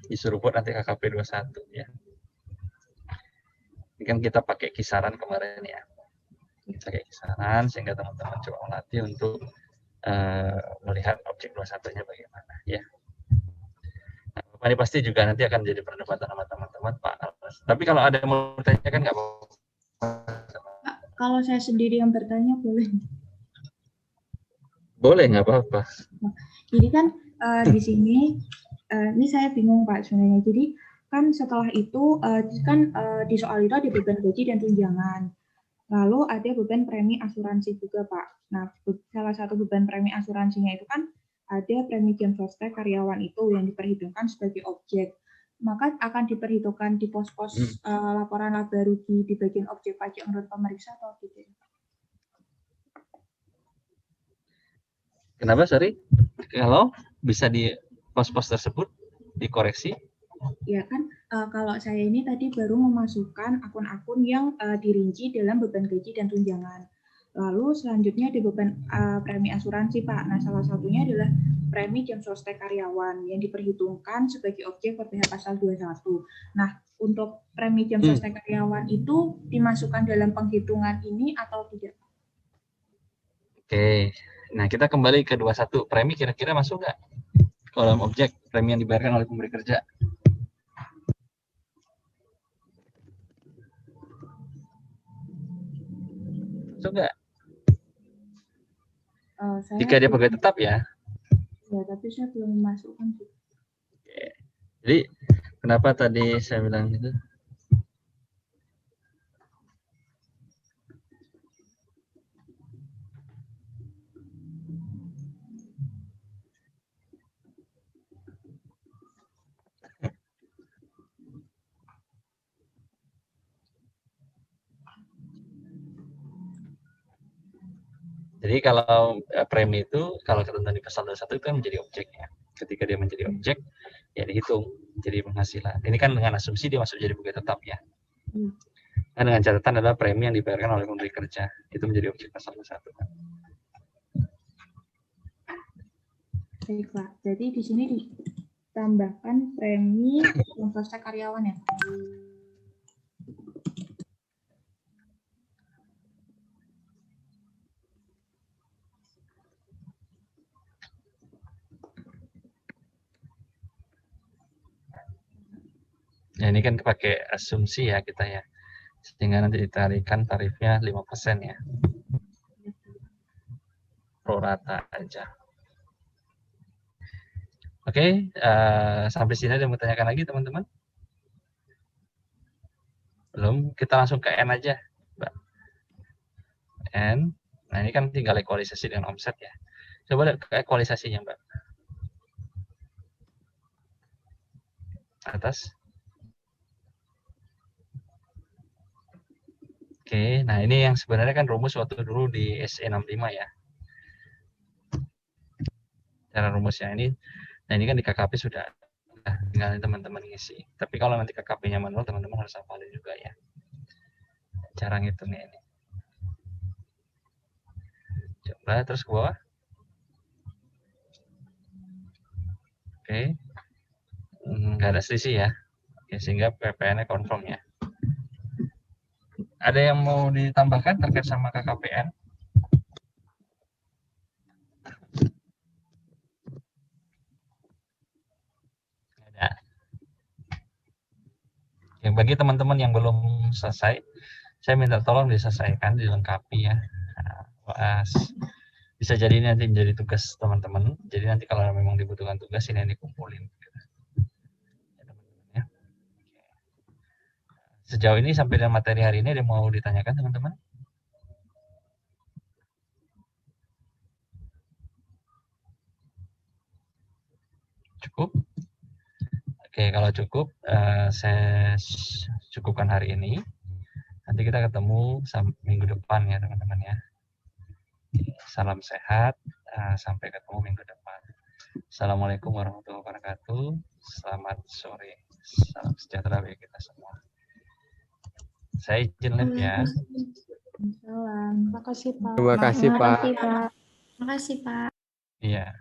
disuruh buat nanti KKP 21 ya. Ini kan kita pakai kisaran kemarin ya. Kita pakai kisaran sehingga teman-teman coba melatih untuk melihat objek 21-nya bagaimana ya. Nah, ini pasti juga nanti akan jadi perdebatan sama teman-teman Pak. Tapi kalau ada yang mau bertanya kan nggak apa-apa. Kalau saya sendiri yang bertanya boleh? Boleh, nggak apa-apa. Jadi kan di sini, ini saya bingung Pak sebenarnya. Jadi kan setelah itu, di soal itu ada beban gaji dan tunjangan. Lalu ada beban premi asuransi juga Pak. Nah, salah satu beban premi asuransinya itu kan ada premi jam sostek karyawan itu yang diperhitungkan sebagai objek. Maka akan diperhitungkan di pos-pos laporan laba rugi di bagian objek pajak menurut pemeriksa atau tidak? Kenapa, sorry? Kalau bisa di pos-pos tersebut dikoreksi? Ya kan, kalau saya ini tadi baru memasukkan akun-akun yang dirinci dalam beban gaji dan tunjangan. Lalu selanjutnya ada beban premi asuransi Pak. Nah, salah satunya adalah premi jam sostek karyawan yang diperhitungkan sebagai objek PPh pasal 21. Nah, untuk premi jam sostek karyawan itu dimasukkan dalam penghitungan ini atau tidak? Oke, nah kita kembali ke 21. Premi kira-kira masuk nggak? Kalau dalam objek premi yang dibayarkan oleh pemberi kerja. Masuk nggak? Jika dia pegawai tetap ya. Ya, tapi saya belum memasukkan. Oke. Jadi kenapa tadi saya bilang itu? Jadi kalau premi itu, kalau ketentuan di pasal 21 itu kan menjadi objeknya. Ketika dia menjadi objek, ya dihitung jadi penghasilan. Ini kan dengan asumsi dia masuk jadi pegawai tetap ya. Nah, dengan catatan adalah premi yang dibayarkan oleh pemberi kerja. Itu menjadi objek pasal 21. Baik Pak, jadi di sini ditambahkan premi jam sostek karyawan ya? Nah, ini kan pakai asumsi ya kita ya. Sehingga nanti ditarikan tarifnya 5% ya. Pro rata aja. Oke, sampai sini ada yang mau tanyakan lagi teman-teman? Belum, kita langsung ke N aja, Mbak. N, nah ini kan tinggal ekualisasi dengan omset ya. Coba lihat ke ekualisasinya, Mbak. Atas. Oke, nah ini yang sebenarnya kan rumus waktu dulu di SE65 ya. Cara rumusnya ini, nah ini kan di KKP sudah, tinggal teman-teman ngisi. Tapi kalau nanti KKP-nya manual, teman-teman harus hafalin juga ya. Cara ngitungnya ini. Coba terus ke bawah. Oke, nggak ada selisih ya. Oke, sehingga PPN-nya confirm ya. Ada yang mau ditambahkan terkait sama KKPN? Ada. Yang bagi teman-teman yang belum selesai, saya minta tolong diselesaikan, dilengkapi ya. Nah, bisa jadi ini nanti menjadi tugas teman-teman. Jadi nanti kalau memang dibutuhkan tugas ini yang dikumpulin. Ya. Sejauh ini sampai dengan materi hari ini ada yang mau ditanyakan teman-teman? Cukup? Oke, kalau cukup, saya cukupkan hari ini. Nanti kita ketemu minggu depan ya teman-teman ya. Salam sehat, sampai ketemu minggu depan. Assalamualaikum warahmatullahi wabarakatuh. Selamat sore. Salam sejahtera bagi kita semua. Saya izin live ya. Salam. Makasih Pak. Terima kasih Pak. Makasih, Pak. Makasih Pak. Iya.